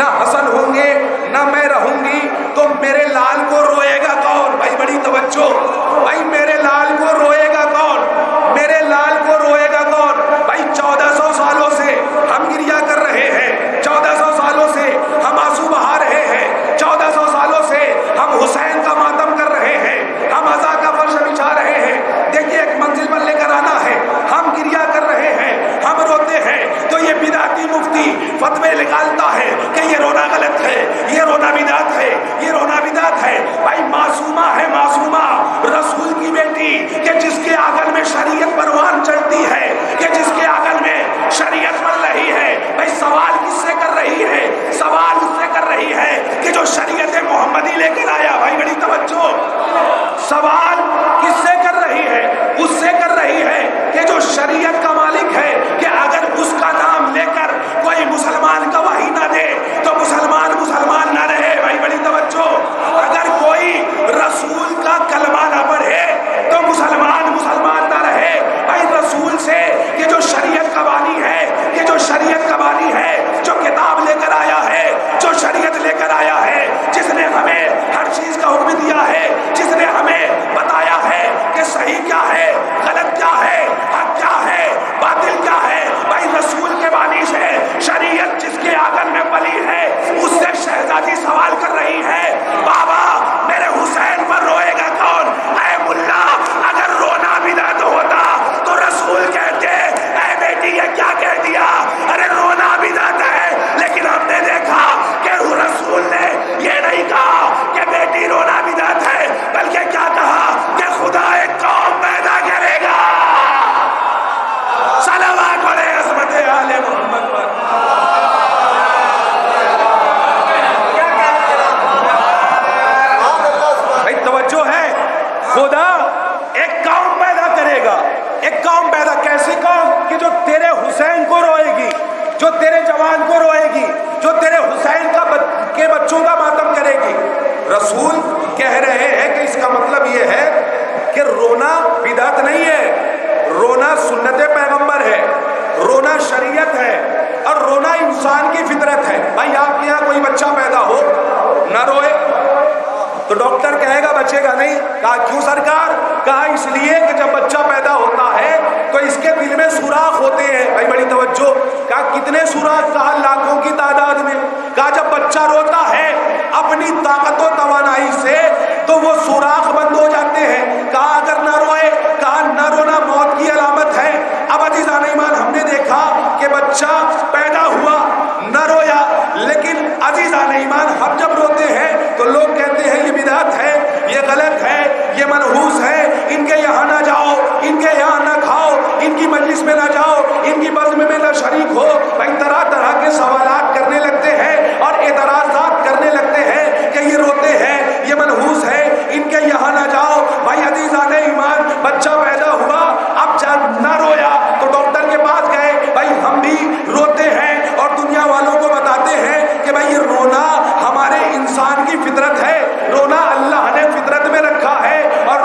نہ حسن ہوں گے نہ میں رہوں گی تو میرے لال کو روئے گا کون؟ بھائی بڑی توجہ، بھائی میرے لال کو روئے گا کون؟ میرے لال کو روئے گا کون؟ بھائی 1400 سالوں سے ہم گریا کر رہے ہیں، 1400 سالوں سے ہم آنسو بہا رہے ہیں، 1400 سالوں سے ہم حسین کا ماتم کر رہے ہیں، ہم عزا کا فرش بچھا رہے ہیں۔ دیکھیے ایک منزل پر لے کر آنا ہے، ہم گریا کر رہے ہیں، ہم روتے ہیں، تو یہ بدعتی مفتی فتوے نکالتا ہے کہ یہ رونا غلط ہے، یہ رونا بدعت ہے، یہ رونا بدعت ہے۔ بھائی معصومہ ہے، معصومہ رسول کی بیٹی، کہ جس کے آنگن میں شریعت پروان چڑھتی ہے، کہ جس کے آنگن میں شریعت پڑھ رہی ہے۔ بھائی سوال کس سے کر رہی ہے؟ سوال اس سے کر رہی ہے کہ جو شریعت محمدی لے کر آیا۔ بھائی بڑی توجہ، سوال کس سے کر رہی ہے؟ اس سے کر رہی ہے کہ جو شریعت کا مالک ہے، کہ اگر اس کا نام لے کر کوئی مسلمان گواہی نہ دے تو مسلمان مسلمان نہ رہے۔ بھائی بڑی توجہ، اگر کوئی رسول کا کلمہ نہ پڑھے تو مسلمان مسلمان نہ رہے۔ بھائی رسول سے کہ جو شریعت کا بانی ہے، کہ جو شریعت کا بانی ہے، جو کتاب لے کر آیا ہے، جو شریعت لے کر آیا ہے، جس نے ہمیں ہر چیز کا حکم دیا ہے، جس نے ہمیں بتایا ہے کہ صحیح کیا ہے، غلط کیا ہے، حق کیا ہے، باطل کیا ہے۔ بھائی رسول کے بانی سے شریعت جس کے آنگن میں پلی ہے، اس سے شہزادی سوال کر رہی ہے، بابا میرے حسین پر روئے گا کون؟ اے ملا، اگر رونا بدعت ہوتا تو رسول کہتے اے بیٹی یہ کیا کہہ دیا، ارے رونا بدعت ہے۔ لیکن ہم نے دیکھا کہ رسول نے یہ نہیں کہا کہ بیٹی رونا بدعت ہے، بلکہ کیا کہا کہ خدا ایک قوم پیدا کرے گا۔ صلوات علیہ عظمت آل محمد پر۔ بھائی توجہ ہے، خدا ایک قوم پیدا کرے گا، ایک قوم پیدا، کیسی قوم کہ جو تیرے حسین کو روئے گی، جو تیرے جوان کو روئے گی، جو تیرے حسین کے بچوں کا ماتم کرے گی۔ رسول کہہ رہے ہیں کہ اس کا مطلب یہ ہے کہ رونا بدعت نہیں ہے، رونا سنت پیغمبر ہے، رونا شریعت ہے، اور رونا انسان کی فطرت ہے۔ بھائی آپ کے یہاں کوئی بچہ پیدا ہو نہ روئے تو ڈاکٹر کہے گا بچے گا نہیں۔ کہا کیوں سرکار؟ کہا اس لیے کہ جب بچہ پیدا ہوتا ہے تو اس کے دل میں سوراخ ہوتے ہیں۔ بھائی بڑی توجہ، کہا کتنے سوراخ؟ کہا لاکھوں کی تعداد میں۔ کہا جب بچہ روتا ہے اپنی طاقت و توانائی سے تو وہ سوراخ بند ہو جاتے ہیں۔ کہا اگر نہ روئے، کہا نہ رونا موت کی علامت ہے۔ اب عزیزان ایمان ہم نے دیکھا کہ بچہ پیدا ہوا نہ رویا، لیکن عزیزان ایمان ہم جب روتے ہیں تو لوگ کہتے ہیں یہ بدعت ہے، یہ غلط ہے، یہ منحوس ہے، ان کے یہاں نہ جاؤ، ان کے یہاں نہ کھاؤ، ان کی مجلس میں نہ جاؤ، ان کی بزم میں نہ شریک ہو۔ بھائی طرح طرح کے سوالات کرنے لگتے ہیں اور اعتراضات کرنے لگتے ہیں کہ یہ روتے ہیں، یہ منحوس ہے، ان کے یہاں نہ جاؤ۔ بھائی عزیزان ایمان بچہ پیدا ہوا، اب جب نہ رویا تو ڈاکٹر کے پاس گئے۔ بھائی ہم بھی روتے ہیں اور دنیا والوں کو بتاتے ہیں کہ بھائی یہ رونا ہمارے انسان کی فطرت ہے، رونا اللہ نے فطرت میں رکھا ہے، اور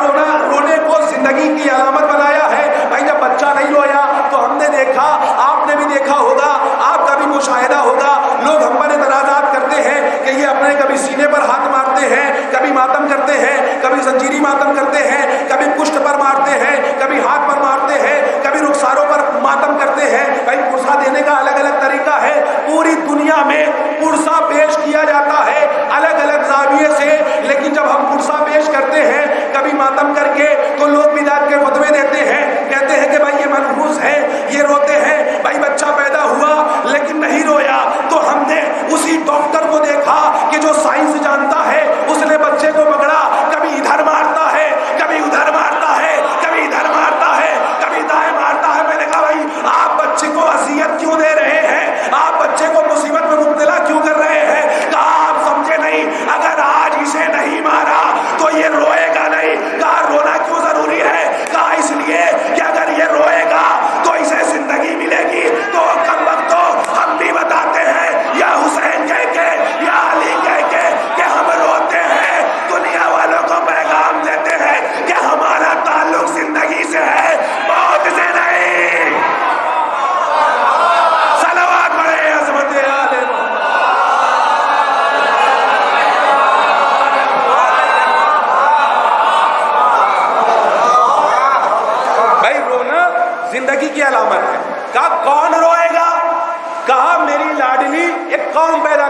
رونے کو زندگی کی علامت بنایا ہے۔ بھائی جب بچہ نہیں رویا تو ہم نے دیکھا، آپ نے بھی دیکھا ہوگا، آپ کا بھی مشاہدہ ہوگا، لوگ ہم پر اعتراضات کرتے ہیں کہ یہ اپنے کبھی سینے پر ہاتھ مارتے ہیں، کبھی ماتم کرتے ہیں، کبھی زنجیری ماتم کرتے ہیں، کبھی پشت پر مارتے ہیں، کبھی ہاتھ پر مارتے ہیں، کبھی رخساروں پر ماتم کرتے ہیں۔ بھائی پرسہ دینے کا الگ الگ طریقہ ہے، پوری دنیا میں پرسہ پیش کیا جاتا ہے الگ الگ زاویے سے، لیکن جب ہم پرسہ پیش کرتے ہیں کبھی ماتم کر کے تو لوگ بدعت کے فتوے دیتے ہیں، کہتے ہیں کہ بھائی یہ منحوس ہے، یہ روتے ہیں۔ بھائی بچہ پیدا ہوا لیکن نہیں رویا تو ہم نے اسی ڈاکٹر کو دیکھا کہ جو سائنس جانتا ہے، اس نے بچے کو پکڑا، کبھی ادھر مارتا ہے، کبھی ادھر مارتا ہے، کبھی ادھر مارتا ہے، کبھی دائیں مارتا ہے۔ میں نے کہا بھائی آپ بچے کو اذیت کیوں دے رہے ہیں، آپ بچے کو مصیبت میں مبتلا کیوں کر رہے ہیں؟ کہا آپ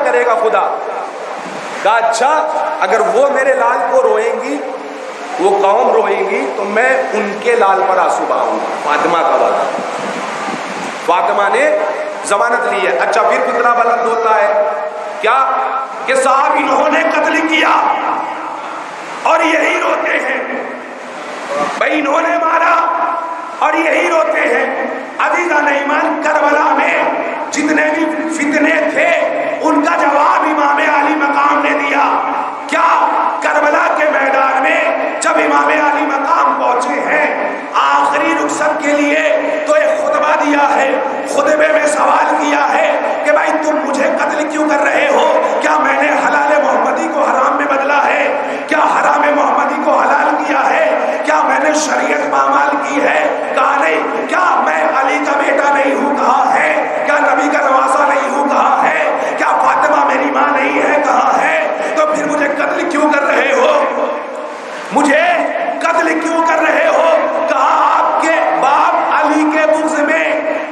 کرے گا خدا. کہا اچھا اگر وہ میرے لال کو روئیں گی، وہ قوم روئیں گی، تو میں ان کے لال پر آنسو بہاؤں گا. فاطمہ کا وعدہ. فاطمہ نے ضمانت لی ہے. اچھا پھر کتنا بلند ہوتا ہے کیا کہ صاحب انہوں نے قتل کیا اور یہی روتے ہیں، بھائی انہوں نے مارا اور یہی روتے ہیں. عزیزان ایمان، کربلا میں جتنے بھی فتنے تھے ان کا جواب امام علی مقام نے دیا. کیا کربلا کے میدان میں جب امام علی مقام پہنچے ہیں آخری رخصت کے لیے تو ایک خطبہ دیا ہے. خطبے میں سوال کیا ہے کہ بھائی تم مجھے قتل کیوں کر رہے ہو؟ کیا میں نے حلال محمدی کو حرام میں بدلا ہے؟ کیا حرام محمدی کو حلال کیا ہے؟ کیا میں نے شریعت پامال کی ہے؟ کہا نہیں. کیا میں علی کا بیٹا نہیں ہوں؟ کہا ہے. کیا نبی کا نواسا نہیں ہوں؟ کہا ہے. کیا فاطمہ میری ماں نہیں ہے؟ کہا ہے. تو پھر مجھے قتل کیوں کر رہے ہو؟ مجھے قتل کیوں کر رہے ہو؟ کہا آپ کے باپ علی کے بغض میں،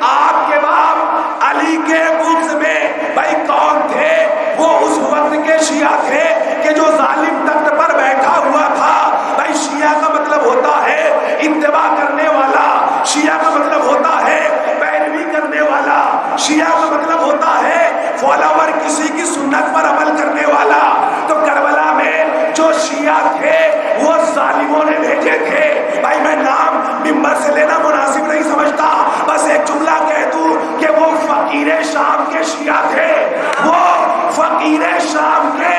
آپ کے باپ علی کے بغض میں. بھائی کون تھے وہ؟ اس وقت کے شیعہ تھے کہ جو ظالم تخت پر بیٹھا ہوا تھا. بھائی شیعہ کا مطلب ہوتا ہے اتباع کرنے والا، شیعہ کا مطلب ہوتا ہے پیروی کرنے والا، شیعہ کا مطلب ہوتا ہے فالوور، کسی کی سنت پر عمل کرنے والا. تو کربلا میں جو شیعہ تھے وہ ظالموں نے بھیجے تھے. بھائی میں نام ممبر سے لینا مناسب نہیں سمجھتا، بس ایک جملہ کہہ دوں کہ وہ فقیر شام کے شیعہ تھے. وہ فقیر شام کے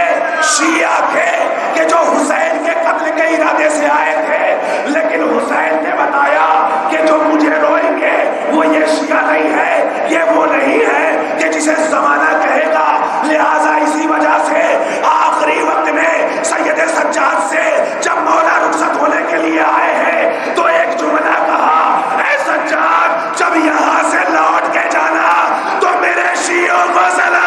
شیعہ تھے کہ جو حسین کے قتل کے ارادے سے آئے تھے، لیکن حسین نے بتایا کہ جو مجھے روئیں گے وہ یہ شیعہ نہیں ہے، یہ وہ نہیں ہے کہ جسے زمانہ کہے گا. لہٰذا اسی وجہ سے آخری وقت میں سید سجاد سے جب مولا رخصت ہونے کے لیے آئے ہیں تو ایک جملہ کہا، اے سجاد جب یہاں سے لوٹ کے جانا تو میرے شیعوں کو سلام،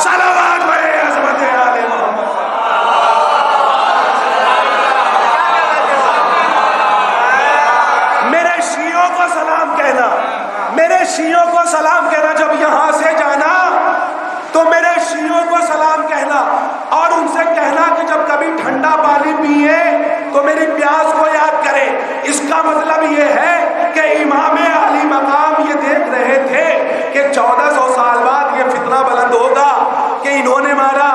صلوات بڑے عظمت آل محمد. میرے شیعوں کو سلام کہنا، میرے شیعوں کو سلام کہنا. جب یہاں سے جانا تو میرے شیعوں کو سلام کہنا، اور ان سے کہنا کہ جب کبھی ٹھنڈا پانی پیے تو میری پیاس کو یاد کرے. اس کا مطلب یہ ہے کہ امام علی مقام یہ دیکھ رہے تھے کہ 1400 سال بعد یہ فتنہ بلند ہوگا کہ انہوں نے مارا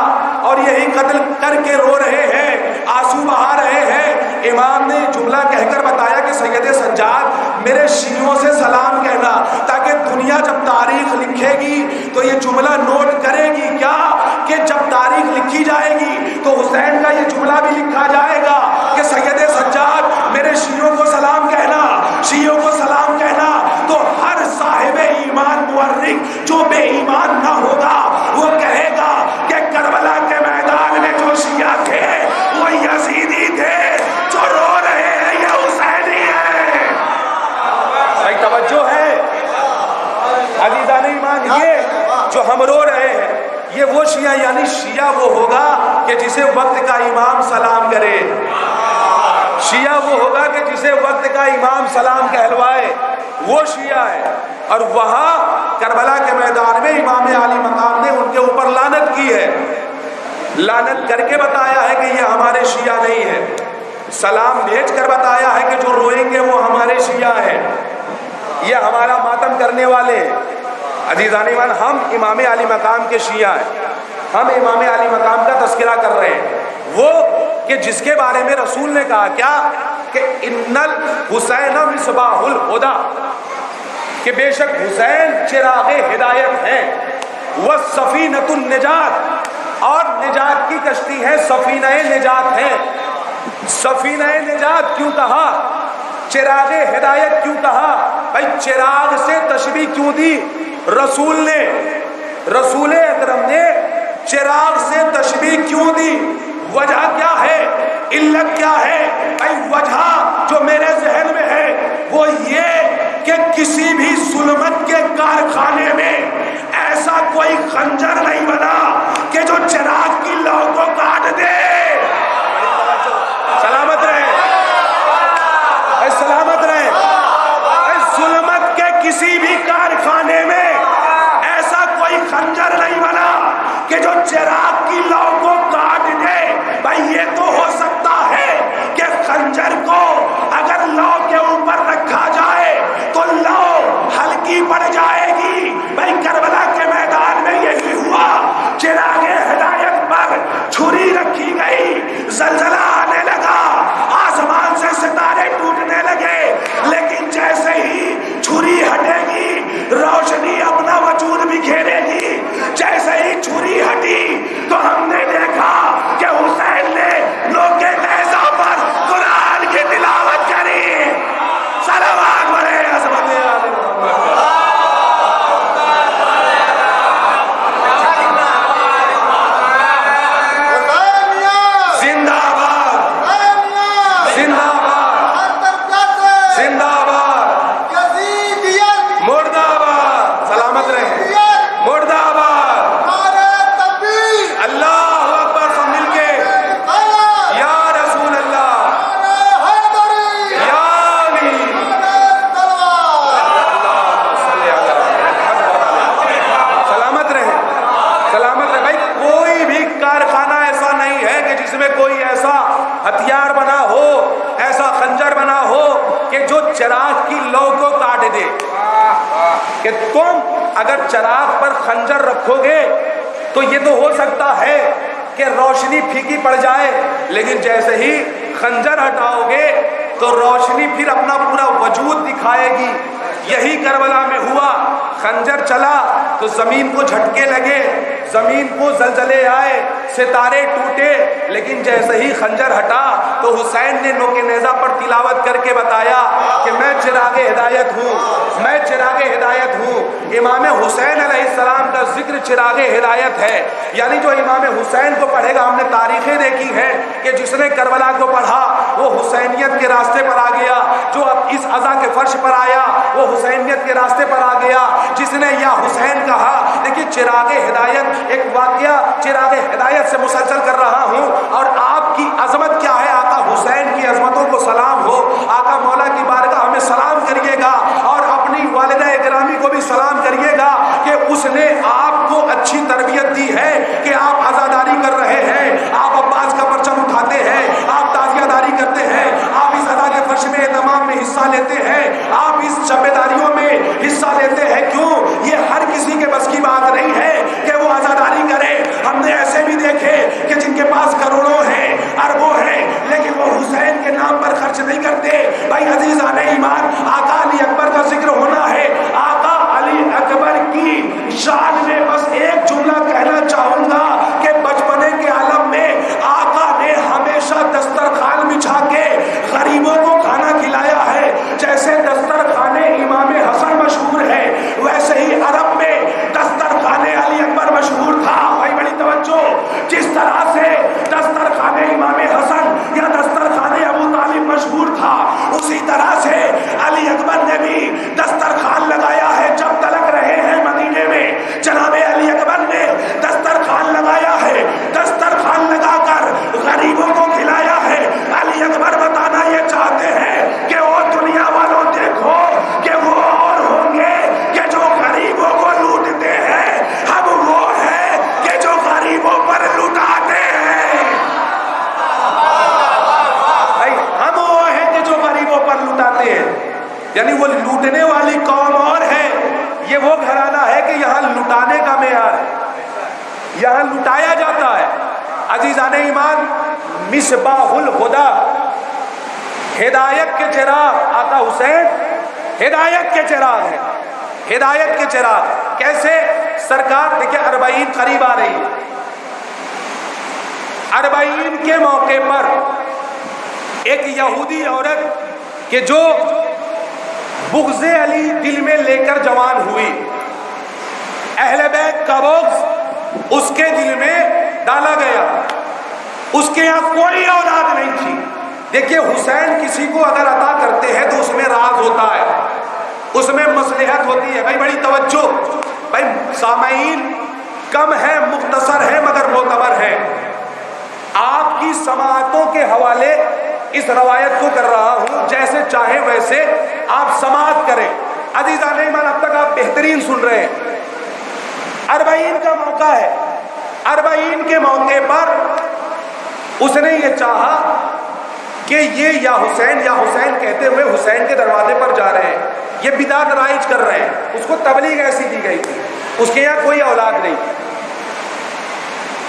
اور یہی قتل کر کے رو رہے ہیں، آنسو بہا رہے ہیں. امام نے جملہ کہہ کر بتایا کہ سید سجاد میرے شیعوں سے سلام کہنا، تاکہ دنیا جب تاریخ لکھے گی تو یہ جملہ نوٹ کرے گی. کیا کہ جب تاریخ لکھی جائے گی تو حسین کا یہ جملہ بھی لکھا جائے گا کہ سید سجاد میرے شیعوں کو سلام کہنا، شیعوں کو سلام کہنا. تو ہر صاحب ایمان مورخ جو بے ایمان نہ ہوگا وہ کہے گا کہ کربلا کے میدان میں جو شیعہ تھے وہ یزیدی تھے، جو رو رہے ہیں یہ حسینی ہے. بھائی توجہ ہے عزیزان ایمان، یہ جو ہم رو رہے ہیں یہ وہ شیعہ، یعنی شیعہ وہ ہوگا کہ جسے وقت کا امام سلام کرے. شیعہ وہ ہوگا کہ جسے وقت کا امام سلام کہلوائے، وہ شیعہ ہے. اور وہاں کربلا کے میدان میں امام علی مقام نے ان کے اوپر لعنت کی ہے، لعنت کر کے بتایا ہے کہ یہ ہمارے شیعہ نہیں ہے. سلام بھیج کر بتایا ہے کہ جو روئیں گے وہ ہمارے شیعہ ہیں، یہ ہمارا ماتم کرنے والے ہیں. عزیزان ایمان، ہم امام علی مقام کے شیعہ ہیں، ہم امام علی مقام کا تذکرہ کر رہے ہیں. وہ کہ جس کے بارے میں رسول نے کہا کیا کہ ان الحسین مصباح الہدی، کہ بے شک حسین چراغ ہدایت ہیں. والسفینۃ النجات، اور نجات کی کشتی ہے، سفینہ نجات ہے. سفینہ نجات کیوں کہا؟ چراغ ہدایت کیوں کہا؟ بھائی چراغ سے تشبیہ کیوں دی رسول نے؟ رسول اکرم نے چراغ سے تشبیہ کیوں دی؟ وجہ کیا ہے؟ علت کیا ہے؟ بھائی وجہ جو میرے ذہن میں ہے وہ یہ کہ کسی بھی ظلمت کے کارخانے میں ایسا کوئی خنجر نہیں بنا کہ جو چراغ کی لو کو کاٹ دے. سلامت رہے، سلامت رہے. ظلمت کے کسی بھی کارخانے میں ایسا کوئی خنجر نہیں چراغ کی لو کو کاٹ دے. بھائی یہ تو ہو سکتا ہے کہ خنجر کو اگر لو کے اوپر رکھا جائے تو لو ہلکی پڑ جائے گی. بھائی کربلا کے میدان میں یہی ہوا. چراغ ہدایت پر چھری رکھی گئی, زلزلہ آنے لگا, آسمان سے ستارے ٹوٹنے لگے, لیکن جیسے ہی چھری ہٹے گی روشنی اپنا وجود بکھیرے گی. جیسے ہی چھری ہٹی تو ہم نے دیکھا کہ حسین نے نوکے نیزہ پر قرآن کی تلاوت کری. صلوات بڑے عظمت علی محمد. ہتھیار بنا ہو, ایسا خنجر بنا ہو کہ جو چراغ کی لو کو کاٹ دے. کہ تم اگر چراغ پر خنجر رکھو گے تو یہ تو ہو سکتا ہے کہ روشنی پھیکی پڑ جائے, لیکن جیسے ہی خنجر ہٹاؤ گے تو روشنی پھر اپنا پورا وجود دکھائے گی. یہی کربلا میں ہوا. خنجر چلا تو زمین کو جھٹکے لگے, زمین کو زلزلے آئے, ستارے ٹوٹے, لیکن جیسے ہی خنجر ہٹا تو حسین نے نوکے نیزہ پر تلاوت کر کے بتایا کہ میں چراغ ہدایت ہوں, میں چراغ ہدایت ہوں. امام حسین علیہ السلام کا ذکر چراغ ہدایت ہے. یعنی جو امام حسین کو پڑھے گا, ہم نے تاریخیں دیکھی ہیں کہ جس نے کربلا کو پڑھا وہ حسینیت کے راستے پر آ گیا, جو اب اس عزا کے فرش پر آیا وہ حسینیت کے راستے پر آ گیا. جس نے یا حسین کہا, دیکھیے چراغ ہدایت ایک واقعہ چراغ ہدایت سے مسلسل کر رہا ہوں, اور آپ کی عظمت کیا ہے. آقا حسین کی عظمتوں کو سلام ہو. آقا مولا کی بارگاہ ہمیں سلام کریے گا, اور اپنی والدہ گرامی کو بھی سلام کریے گا کہ اس نے آپ کو اچھی تربیت دی ہے کہ آپ عزاداری کر رہے ہیں, آپ عباس کا پرچم اٹھاتے ہیں, آپ تعزیہ داری کرتے ہیں, آپ اس ادا کے فرش میں اہتمام میں حصہ لیتے ہیں, آپ اس شب داریوں میں حصہ لیتے ہیں. کیوں؟ یہ ہر کسی کے بس کی بات نہیں ہے کہ وہ عزاداری کرے. ہم نے ایسے بھی دیکھے کہ جن کے پاس کروڑوں ہیں, اربوں ہیں, لیکن وہ حسین کے نام پر خرچ نہیں کرتے. بھائی عزیزان ایمان, آقا علی اکبر کا ذکر ہونا ہے. آقا علی اکبر کی شان میں بس ایک جملہ کہنا چاہوں گا کہ بچپنے کے عالم میں آقا نے ہمیشہ دسترخوان بچھا کے غریبوں کو کھانا کھلایا ہے. جیسے دسترخوان امام حسن مشہور ہے, ویسے ہی عرب میں دسترخوان علی اکبر مشہور تھا. بھائی بڑی توجہ, جس طرح سے دسترخوان امام حسن یا دسترخوان ابو طالب مشہور تھا, اسی طرح سے علی اکبر نے بھی دسترخوان لگایا ہے. جب تلک رہے ہیں مدینے میں, جناب علی اکبر نے دسترخوان لگایا ہے, دسترخوان لگا کر غریبوں کو کھلایا ہے. علی اکبر بتانا یہ چاہتے ہیں کہ وہ دنیا والوں دیکھو کہ وہ اور ہوں گے کہ جو غریبوں کو لوٹتے ہیں, ہم وہ ہیں کہ جو غریبوں پر لٹاتے ہیں. بھائی ہم وہ ہیں کہ جو غریبوں پر لٹاتے ہیں. یعنی وہ لوٹنے والی قوم اور ہے, یہ وہ گھرانہ ہے کہ یہاں لٹانے کا معیار ہے, یہاں لٹایا جاتا ہے. عزیزان ایمان, مصباح الہدی, ہدایت کے چراغ آقا حسین ہدایت کے چراغ ہے. ہدایت کے چراغ کیسے؟ سرکار دیکھیں 40 قریب آ رہی ہے. 40 کے موقع پر ایک یہودی عورت کہ جو بغض علی دل میں لے کر جوان ہوئی, اہل بیت کا بغض اس کے دل میں ڈالا گیا. اس کے یہاں کوئی اولاد نہیں تھی. دیکھیے حسین کسی کو اگر عطا کرتے ہیں تو اس میں راز ہوتا ہے, اس میں مصلحت ہوتی ہے. بھائی بڑی توجہ, بھائی سامعین کم ہے, مختصر ہے, مگر معتبر ہے. آپ کی سماعتوں کے حوالے اس روایت کو کر رہا ہوں, جیسے چاہیں ویسے آپ سماعت کریں. عزیزان ایمان, اب تک آپ بہترین سن رہے ہیں. 40 کا موقع ہے. 40 کے موقع پر اس نے یہ چاہا کہ یہ یا حسین کہتے ہوئے حسین کے دروازے پر جا رہے ہیں، یہ بدعت رائج کر رہے ہیں. اس کو تبلیغ ایسی دی گئی تھی، اس کے یہاں کوئی اولاد نہیں.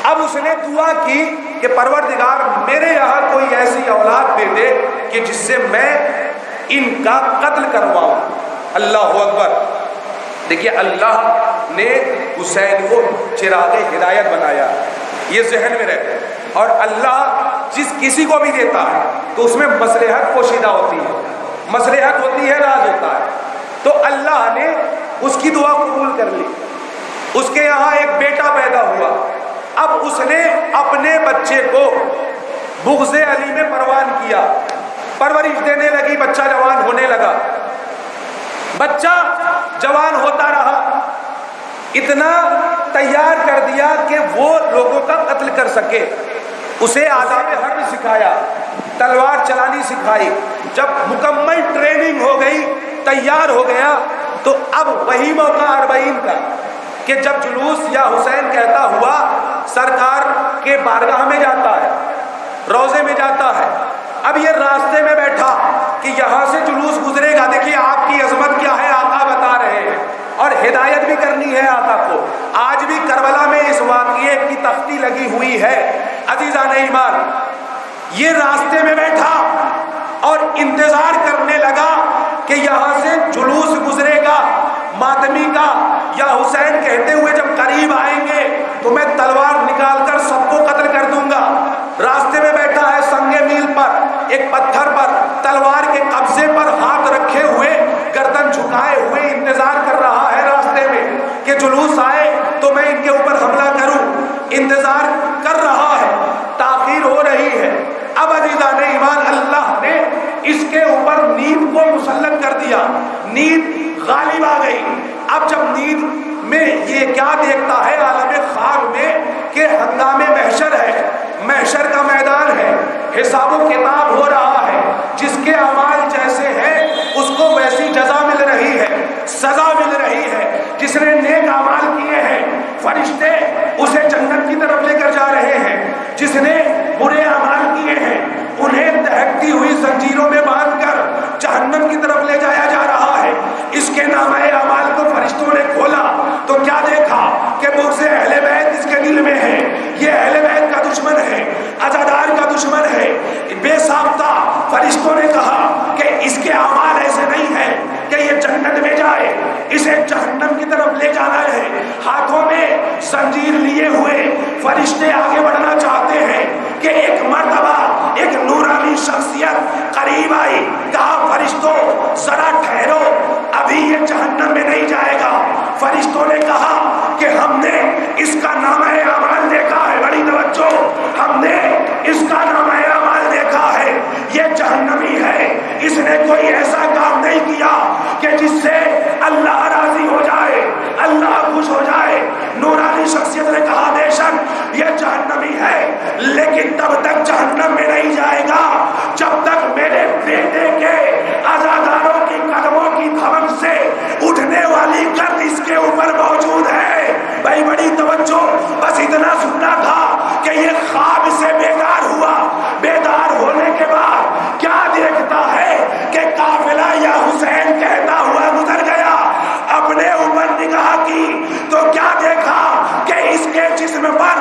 اب اس نے دعا کی کہ پروردگار میرے یہاں کوئی ایسی اولاد دے دے کہ جس سے میں ان کا قتل کرواؤں. اللہ اکبر. دیکھیے اللہ نے حسین کو چراغ ہدایت بنایا، یہ ذہن میں رہے. اور اللہ جس کسی کو بھی دیتا ہے تو اس میں مصلحت پوشیدہ ہوتی ہے، مصلحت ہوتی ہے، راز ہوتا ہے. تو اللہ نے اس کی دعا قبول کر لی. اس کے یہاں ایک بیٹا پیدا ہوا. اب اس نے اپنے بچے کو بغض علی میں پروان کیا، پرورش دینے لگی، بچہ جوان ہونے لگا. بچہ جوان ہوتا رہا، اتنا تیار کر دیا کہ وہ لوگوں کا قتل کر سکے. اسے آداب حرب سکھایا، تلوار چلانی سکھائی. جب مکمل ٹریننگ ہو گئی، تیار ہو گیا، تو اب وہی موقع 40 کا کہ جب جلوس یا حسین کہتا ہوا سرکار کے بارگاہ میں جاتا ہے، روضے میں جاتا ہے. اب یہ راستے میں بیٹھا کہ یہاں سے جلوس گزرے گا، دیکھیے آپ کی عظمت کیا ہے، آقا بتا رہے ہیں، اور ہدایت بھی کرنی ہے آقا کو. آج بھی کربلا میں اس واقعے کی تختی لگی ہوئی ہے. عزیزان ایمان، یہ راستے میں بیٹھا اور انتظار کرنے لگا کہ یہاں سے جلوس گزرے گا ماتمی کا، یا حسین کہتے ہوئے جب قریب آئیں گے تو میں تلوار نکال کر سب کو قتل کر دوں گا. راستے میں بیٹھا ہے سنگ میل پر، ایک پتھر پر، تلوار کے قبضے پر ہاتھ رکھے ہوئے، گردن جھکائے ہوئے انتظار کر رہا ہے راستے میں کہ جلوس آئے تو میں ان کے اوپر حملہ کروں. انتظار کر رہا ہے، تاخیر ہو رہی ہے. اب عزیزان ایمان، اللہ نے اس کے اوپر نیند کو مسلط کر دیا، نیند غالب آ گئی. اب جب نیند میں یہ کیا دیکھتا ہے عالم خواب میں کہ ہنگام محشر ہے، محشر کا میدان ہے، حساب و کتاب ہو رہا ہے. جس کے اعمال جیسے ہیں اس کو ویسی جزا مل رہی ہے، سزا مل رہی ہے. جس نے نیک اعمال کیے ہیں فرشتے اسے جنت کی طرف لے کر جا رہے ہیں، جس نے برے اعمال کیے ہیں انہیں دہکتی ہوئی زنجیروں میں باندھ کر جہنم کی طرف لے جایا جا رہا ہے. اس کے نامہ اعمال کو فرشتوں نے کھولا تو کیا دیکھا کہ بغض اہل بیت اس کے دل میں ہے. یہ اہل بیت کا دشمن ہے، عزادار کا دشمن ہے. بے ساختہ فرشتوں نے کہا کہ اس کے اعمال ایسے نہیں ہیں کہ یہ جنت میں جائے، اسے جہنم کی طرف لے جانا ہے. ہاتھوں میں زنجیر لیے ہوئے فرشتے آگے بڑھنا چاہتے ہیں کہ ایک مرتبہ ایک نورانی شخصیت قریب آئی. کہا فرشتوں ذرا ٹھہرو، ابھی یہ جہنم میں نہیں جائے گا. فرشتوں نے کہا کہ ہم نے اس کا نامہ اعمال دیکھا ہے، بڑی توجہ، ہم نے اس کا نامہ اعمال دیکھا ہے، یہ جہنمی ہے. اس نے کوئی ایسا کام نہیں کیا کہ جس سے اللہ راضی ہو جائے، اللہ خوش ہو جائے. نورانی شخصیت نے کہا بے شک یہ جہنمی ہے، لیکن تب تک جہنم میں نہیں جائے گا جب تک میرے بیٹے کے عزاداروں کی قدموں کی دھمک سے اٹھنے والی گرد اس کے اوپر موجود ہے. بھائی بڑی توجہ، بس اتنا سننا تھا کہ یہ خواب سے بیدار ہوا. بیدار ہونے کے بعد کیا دیکھتا ہے کہ قافلہ یا حسین کہتا ہوا گزر گیا. اپنے اوپر نگاہ کی تو کیا دیکھا کہ اس کے جسم پر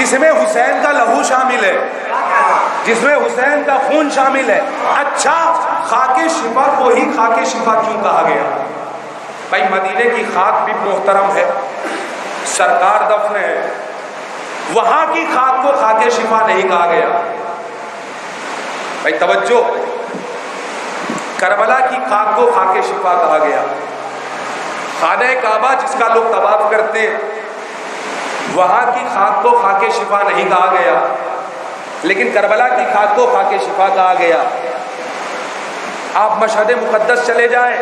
جس میں حسین کا لہو شامل ہے، جس میں حسین کا خون شامل ہے. اچھا خاک شفا کو ہی خاک شفا کیوں کہا گیا؟ بھائی مدینے کی خاک بھی محترم ہے، سرکار دفن ہے، وہاں کی خاک کو خاک شفا نہیں کہا گیا. بھائی توجہ، کربلا کی خاک کو خاک شفا کہا گیا. خانہ کعبہ جس کا لوگ طواف کرتے ہیں وہاں کی خاک کو خاک شفا نہیں کہا گیا، لیکن کربلا کی خاک کو خاک شفا کہا گیا. آپ مشہد مقدس چلے جائیں،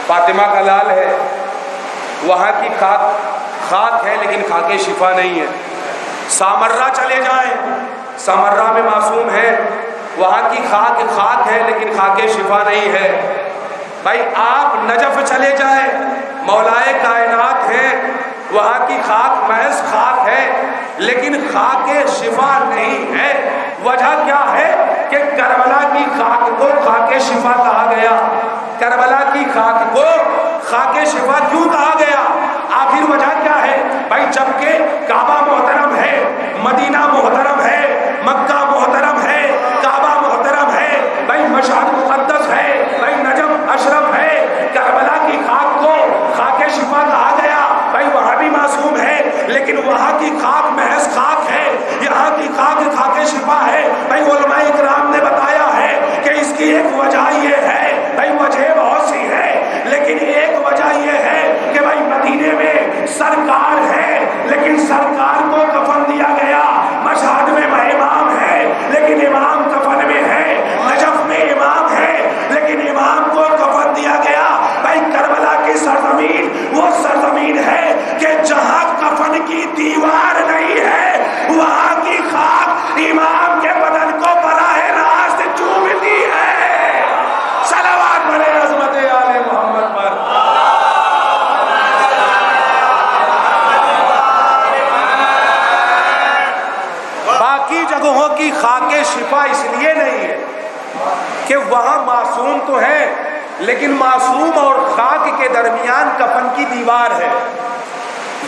فاطمہ کا لال ہے، وہاں کی خاک ہے لیکن خاک شفا نہیں ہے. سامرہ چلے جائیں، سامرہ میں معصوم ہے، وہاں کی خاک ہے لیکن خاک شفا نہیں ہے. بھائی آپ نجف چلے جائیں، مولائے کائنات ہے، وہاں کی خاک محض خاک ہے لیکن خاک شفا نہیں ہے. وجہ کیا ہے کہ کربلا کی خاک کو خاک شفا کہا گیا. کربلا کی خاک کو خاک شفا کیوں کہا گیا؟ آخر وجہ کیا ہے؟ بھائی جبکہ کعبہ محترم ہے، مدینہ محترم ہے، مکہ محترم ہے، کعبہ محترم ہے، بھائی مشہد مقدس ہے، بھائی نجف اشرف ہے، کربلا کی خاک کو خاک شفا کہا گیا. بھائی وہاں بھی معصوم ہے لیکن وہاں کی خاک محض خاک ہے، یہاں کی خاک خاک شفا ہے. بھائی علماء اکرام نے بتایا ہے کہ اس کی ایک وجہ یہ ہے، بھائی وجہ بہت سی ہے لیکن ایک وجہ یہ ہے کہ بھائی مدینے میں سرکار ہے لیکن سرکار کو کفن دیا گیا. مشہد میں امام ہے لیکن امام کفن میں ہے، نجف میں امام ہے لیکن امام کو کفن دیا گیا. بھائی کربلا کی سرزمین وہ سرزمین ہے کہ جہاں کفن کی دیوار نہیں ہے وہاں کی خاک امام کے بدن کو براہ راست چومتی ہے. صلوات پڑھے عظمت آل محمد پر. باقی جگہوں کی خاک شفا اس لیے نہیں ہے کہ وہاں معصوم تو ہے لیکن معصوم اور خاک کے درمیان کفن کی دیوار ہے.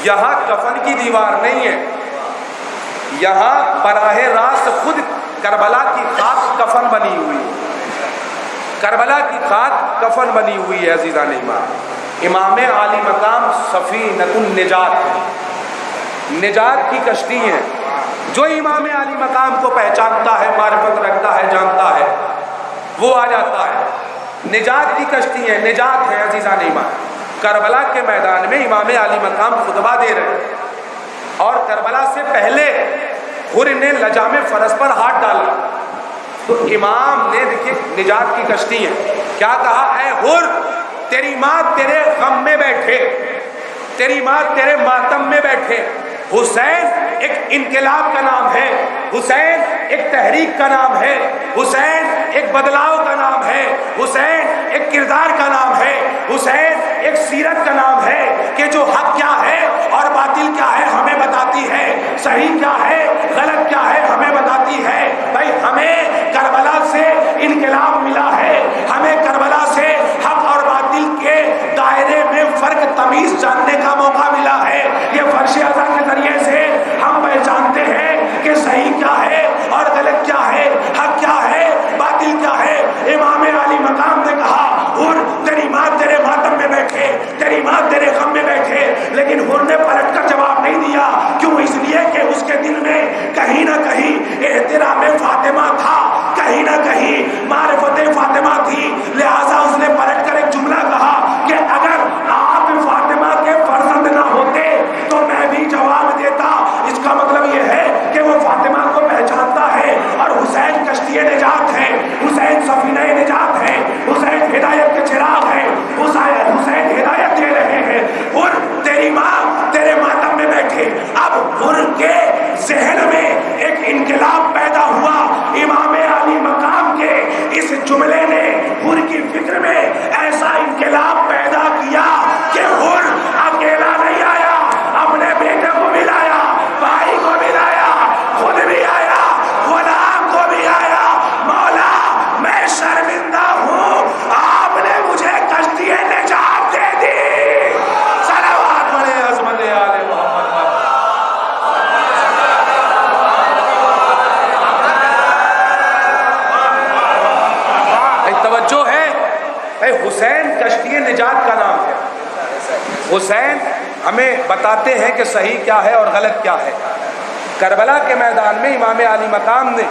یہاں کفن کی دیوار نہیں ہے، یہاں براہ راست خود کربلا کی خاک کفن بنی ہوئی ہے. کربلا کی خاک کفن بنی ہوئی ہے. عزیزان ایمان، امام عالی مقام سفینۃ النجات ہے، نجات کی کشتی ہے. جو امام عالی مقام کو پہچانتا ہے، معرفت رکھتا ہے، جانتا ہے، وہ آ جاتا ہے. نجات کی کشتی ہے، نجات ہے. عزیزان ایمان، کربلا کے میدان میں امام عالی مقام خطبہ دے رہے ہیں اور کربلا سے پہلے حر نے لجام فرس پر ہاتھ ڈالا تو امام نے دیکھیے نجات کی کشتی ہے، کیا کہا؟ اے حر، تیری ماں تیرے غم میں بیٹھے، تیری ماں تیرے ماتم میں بیٹھے. حسین ایک انقلاب کا نام ہے، حسین ایک تحریک کا نام ہے، حسین ایک بدلاؤ کا نام ہے، حسین ایک کردار کا نام ہے، حسین ایک سیرت کا نام ہے کہ جو حق کیا ہے اور باطل کیا ہے ہمیں بتاتی ہے، صحیح کیا ہے غلط کیا ہے ہمیں بتاتی ہے. بھائی ہمیں کربلا سے انقلاب ملا ہے، ہمیں کربلا سے حق اور باطل کے دائرے میں فرق تمیز جاننے کا موقع ملا ہے. یہ فرش ازاں کے ذریعے سے ہم پہچانتے ہیں کہ صحیح کیا ہے اور غلط کیا ہے، حق کیا ہے باطل کیا ہے. امام عالی مقام نے کہا حر تیری ماں تیرے ماتم میں بیٹھے، تیری ماں تیرے غم میں بیٹھے، لیکن حر نے پلٹ کر جواب نہیں دیا. کیوں؟ اس لیے کہ اس کے دل میں کہیں نہ کہیں احترام فاطمہ تھا، کہیں نہ کہیں معرفت فاطمہ تھی. لہٰذا اس نے پلٹ کر ایک جملہ کہا کہ اگر آپ فاطمہ کے فرزند نہ ہوتے تو میں بھی جواب دیتا. اس کا مطلب یہ ہے کہ وہ فاطمہ کو پہچانتا ہے اور حسین کشتی نجات ہے، حسین سفینہ نجات ہے، حسین ہدایت کے چراغ ہے، حسین ہدایت دے رہے ہیں. حر تیری ماں تیرے ماتم میں بیٹھے. اب حر کے ذہن میں نجات کا نام ہے۔ حسین ہمیں بتاتے ہیں کہ صحیح کیا ہے اور غلط کیا ہے۔ کربلا کے میدان میں امام علی مقام نے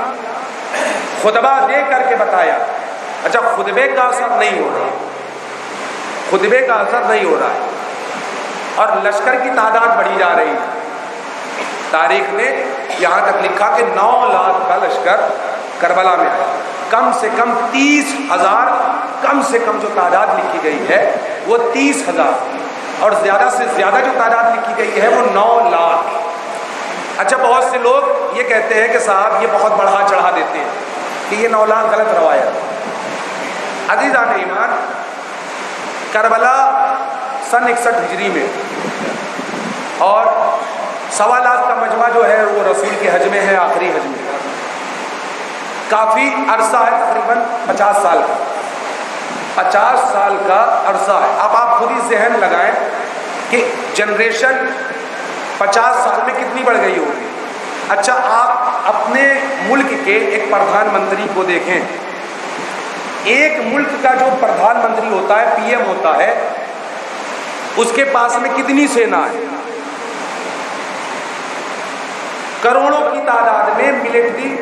خطبہ دے کر کے بتایا۔ اچھا، خطبے کا اثر نہیں ہو رہا، خطبے کا اثر نہیں ہو رہا ہے، اور لشکر کی تعداد بڑھی جا رہی ہے۔ تاریخ نے یہاں تک لکھا کہ 9 لاکھ کا لشکر کربلا میں آیا، کم سے کم 30,000، کم سے کم جو تعداد لکھی گئی ہے وہ 30,000، اور زیادہ سے زیادہ جو تعداد لکھی گئی ہے وہ 9 لاکھ۔ اچھا، بہت سے لوگ یہ کہتے ہیں کہ صاحب یہ بہت بڑھا چڑھا دیتے ہیں کہ یہ 9 لاکھ غلط روایت۔ عزیزان ایمان، کربلا سن 61 ہجری میں، اور 1.25 لاکھ کا مجمع جو ہے وہ رسول کے حج میں ہے، آخری حج میں، کافی عرصہ ہے، تقریباً 50 سال کا، 50 سال کا عرصہ ہے۔ اب آپ خود ہی ذہن لگائیں کہ جنریشن 50 سال میں کتنی بڑھ گئی ہوگی۔ اچھا، آپ اپنے ملک کے ایک پردھان منتری کو دیکھیں، ایک ملک کا جو پردھان منتری ہوتا ہے، پی ایم ہوتا ہے، اس کے پاس میں کتنی سینا ہے؟ کروڑوں کی تعداد میں ملٹری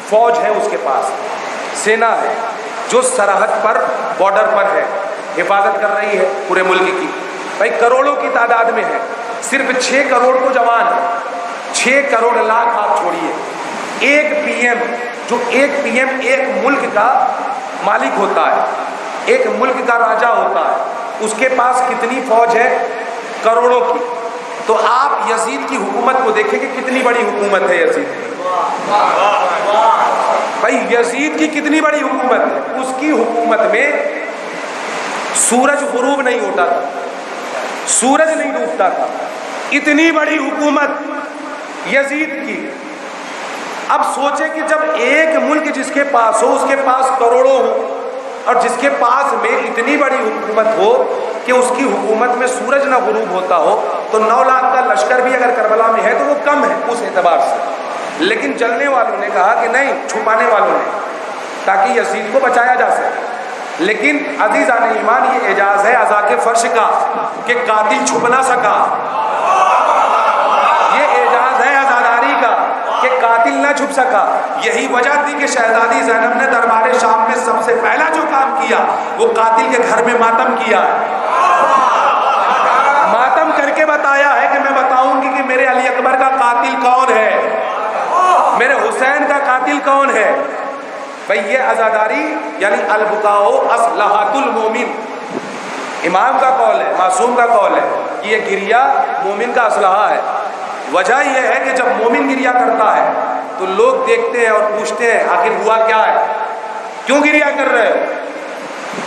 فوج ہے اس کے پاس، سینا ہے جو سرحد پر، بارڈر پر ہے، حفاظت کر رہی ہے پورے ملک کی۔ بھائی کروڑوں کی تعداد میں ہے، صرف 6 کروڑ کو جوان ہے، 6 کروڑ لاکھ آپ چھوڑیے۔ ایک پی ایم، جو ایک پی ایم ایک ملک کا مالک ہوتا ہے، ایک ملک کا راجا ہوتا ہے، اس کے پاس کتنی فوج ہے؟ کروڑوں کی۔ تو آپ یزید کی حکومت کو دیکھیں کہ کتنی بڑی حکومت ہے یزید کی۔ بھائی یزید کی کتنی بڑی حکومت ہے، اس کی حکومت میں سورج غروب نہیں ہوتا تھا، سورج نہیں ڈوبتا تھا، اتنی بڑی حکومت یزید کی۔ اب سوچیں کہ جب ایک ملک جس کے پاس ہو، اس کے پاس کروڑوں ہو، اور جس کے پاس میں اتنی بڑی حکومت ہو کہ اس کی حکومت میں سورج نہ غروب ہوتا ہو، تو 9 لاکھ کا لشکر بھی اگر کربلا میں ہے تو وہ کم ہے اس اعتبار سے۔ لیکن جلنے والوں نے کہا کہ نہیں، چھپانے والوں نے، تاکہ یزید کو بچایا جا سکے۔ لیکن عزیزان ایمان، یہ اعجاز ہے عزا کے فرش کا کہ قاتل چھپ نہ سکا، یہ اعجاز ہے عزاداری کا کہ قاتل نہ چھپ سکا۔ یہی وجہ تھی کہ شہزادی زینب نے دربار شام میں سب سے پہلا جو کام کیا وہ قاتل کے گھر میں ماتم کیا ہے، ماتم کر کے بتایا ہے کہ میں بتاؤں گی کہ میرے علی اکبر کا قاتل کون ہے، میرے حسین کا قاتل کون ہے۔ بھئی یہ عزاداری یعنی البکاء اصلحۃ المومن، امام کا قول ہے، معصوم کا قول ہے کہ یہ گریہ مومن کا اسلحہ ہے۔ وجہ یہ ہے کہ جب مومن گریہ کرتا ہے تو لوگ دیکھتے ہیں اور پوچھتے ہیں آخر ہوا کیا ہے، کیوں گریہ کر رہے ہو؟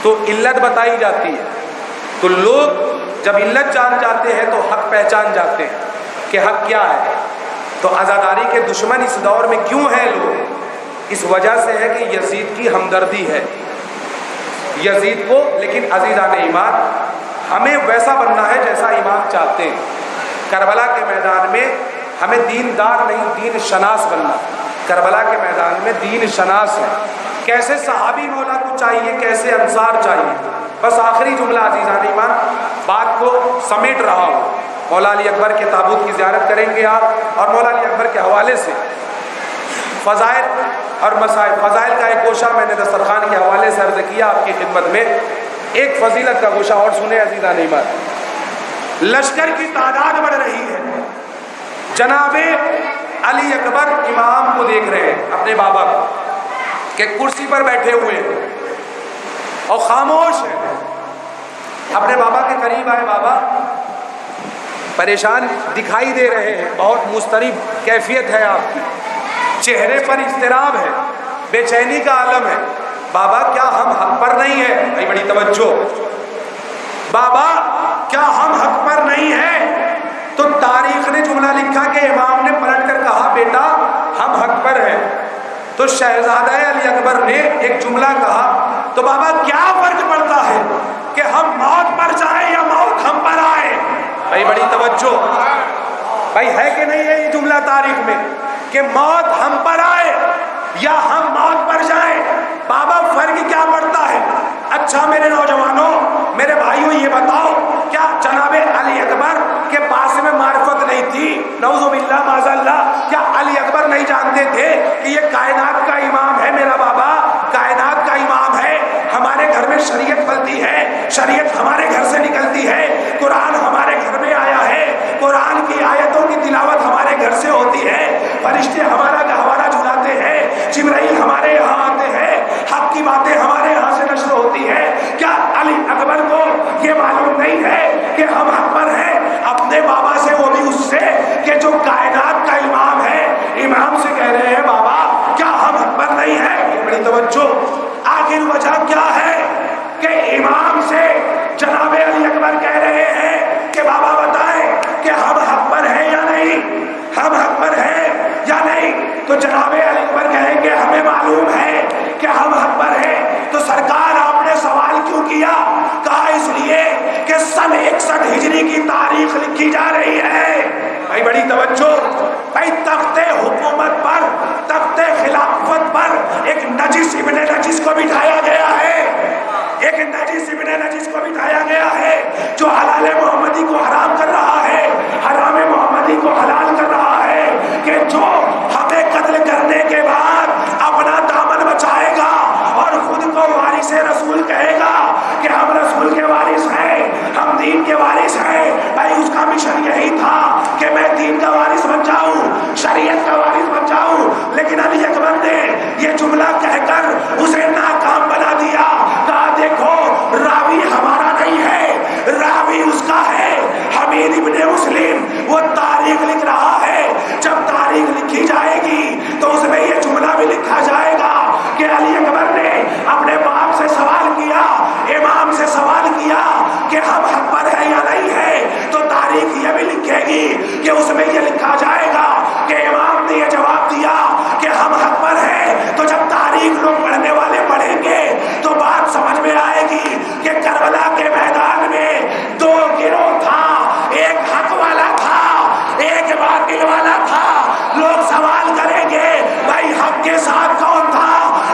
تو علت بتائی جاتی ہے، تو لوگ جب علت جان جاتے ہیں تو حق پہچان جاتے ہیں کہ حق کیا ہے۔ تو عزاداری کے دشمن اس دور میں کیوں ہیں لوگ؟ اس وجہ سے ہے کہ یزید کی ہمدردی ہے یزید کو۔ لیکن عزیزان ایمان، ہمیں ویسا بننا ہے جیسا امام چاہتے ہیں۔ کربلا کے میدان میں ہمیں دیندار نہیں، دین شناس بننا۔ کربلا کے میدان میں دین شناس ہے، کیسے صحابی مولا کو چاہیے، کیسے انصار چاہیے۔ بس آخری جملہ عزیزان ایمان، بات کو سمیٹ رہا ہوں۔ مولا علی اکبر کے تابوت کی زیارت کریں گے آپ، اور مولا علی اکبر کے حوالے سے فضائل اور مسائل، فضائل کا ایک گوشہ میں نے دسترخوان کے حوالے سے عرض کیا آپ کی خدمت میں، ایک فضیلت کا گوشہ اور سنیں عزیزان ایمان۔ لشکر کی تعداد بڑھ رہی ہے، جناب علی اکبر امام کو دیکھ رہے ہیں، اپنے بابا کو کہ کرسی پر بیٹھے ہوئے ہیں اور خاموش ہیں۔ اپنے بابا کے قریب آئے، بابا پریشان دکھائی دے رہے ہیں، بہت مضطرب کیفیت ہے آپ کی، چہرے پر اضطراب ہے، بے چینی کا عالم ہے۔ بابا کیا ہم حق پر نہیں ہیں؟ بھائی بڑی توجہ، بابا کیا ہم حق پر نہیں ہیں؟ تو تاریخ نے جملہ لکھا کہ امام نے پلٹ کر کہا بیٹا ہم حق پر ہیں۔ تو شہزادہ علی اکبر نے ایک جملہ کہا تو بابا کیا فرق پڑتا ہے کہ ہم موت پر جائیں یا موت ہم پر آئے؟ بھائی بڑی توجہ، بھائی ہے کہ نہیں ہے یہ جملہ تاریخ میں کہ موت ہم پر آئے یا ہم موت پر جائیں؟ بابا فرق کیا پڑتا ہے؟ اچھا میرے نوجوانوں، میرے بھائیوں، یہ بتاؤ کیا جناب علی اکبر کے پاس میں معرفت نہیں تھی؟ نعوذ باللہ معاذ اللہ، کیا علی اکبر نہیں جانتے تھے کہ یہ کائنات کا امام ہے؟ میرا بابا کائنات کا امام ہے۔ ہمارے گھر میں شریعت پلتی ہے، شریعت ہمارے گھر سے نکلتی ہے، قرآن ہمارے گھر میں آیا ہے، قرآن کی آیتوں کی تلاوت ہمارے گھر سے ہوتی ہے، فرشتے ہمارا گہوارہ جھلاتے ہیں، جبرائیل ہمارے یہاں آتے ہیں، حق کی باتیں ہمارے یہاں سے نشر ہوتی ہے۔ کیا علی اکبر کو یہ معلوم نہیں ہے کہ ہم حق پر ہیں؟ اپنے بابا سے، وہ بھی اس سے کہ جو کائنات کا امام ہے، امام سے کہہ رہے ہیں بابا کیا ہم حق پر نہیں ہیں؟ بڑی توجہ، آخر وجہ کیا ہے کہ امام سے جناب علی اکبر کہہ رہے ہیں کہ بابا بتائیں کہ ہم حق پر ہیں یا نہیں، ہم حق پر ہیں یا نہیں؟ تو جناب علی اکبر کہیں گے ہمیں معلوم ہے کہ ہم حق پر ہیں۔ تو سرکار آپ نے سوال کیوں کیا؟ کہا اس لیے کہ سن 61 ہجری کی تاریخ لکھی جا رہی ہے۔ بھائی بڑی توجہ، بھائی تخت حکومت پر، تخت خلافت پر ایک نجس ابن نجس کو بٹھایا گیا ہے، ایک نجس ابن نجس کو بٹھایا گیا ہے جو حلال محمدی کو حرام کر رہا ہے، حرام محمدی کو حلال کر رہا ہے، کہ جو ہمیں قتل کرنے کے بعد اپنا دامن بچائے گا اور خود کو وارث رسول کہے گا کہ ہم رسول کے وارث ہیں، ہم دین کے وارث ہیں۔ بھائی اس کا مشن یہی تھا کہ میں دین کا وارث بن جاؤں، شریعت کا وارث بن جاؤں، لیکن علی اکبر نے یہ جملہ کہہ کر اسے ناکام بنا دیا۔ کہا دیکھو راوی ہمارا نہیں ہے، راوی اس کا ہے، حمید ابن مسلم، وہ تاریخ لکھ رہا ہے۔ جب تاریخ لکھی جائے گی تو اس میں یہ جملہ بھی لکھا جائے گا کہ علی اکبر نے اپنے باپ سے سوال کیا، امام سے سوال کیا کہ ہم حق پر ہیں یا نہیں ہے، تو تاریخ یہ بھی لکھے گی کہ اس میں یہ لکھا جائے گا کہ امام نے یہ جواب دیا کہ ہم حق پر ہیں۔ تو جب تاریخ لوگ پڑھنے والے پڑھیں گے تو بات سمجھ میں آئے گی کہ کربلا کے میدان میں دو گروہ تھا، ایک حق والا تھا، ایک باطل والا تھا۔ لوگ سوال کریں گے بھائی حق کے ساتھ کون تھا،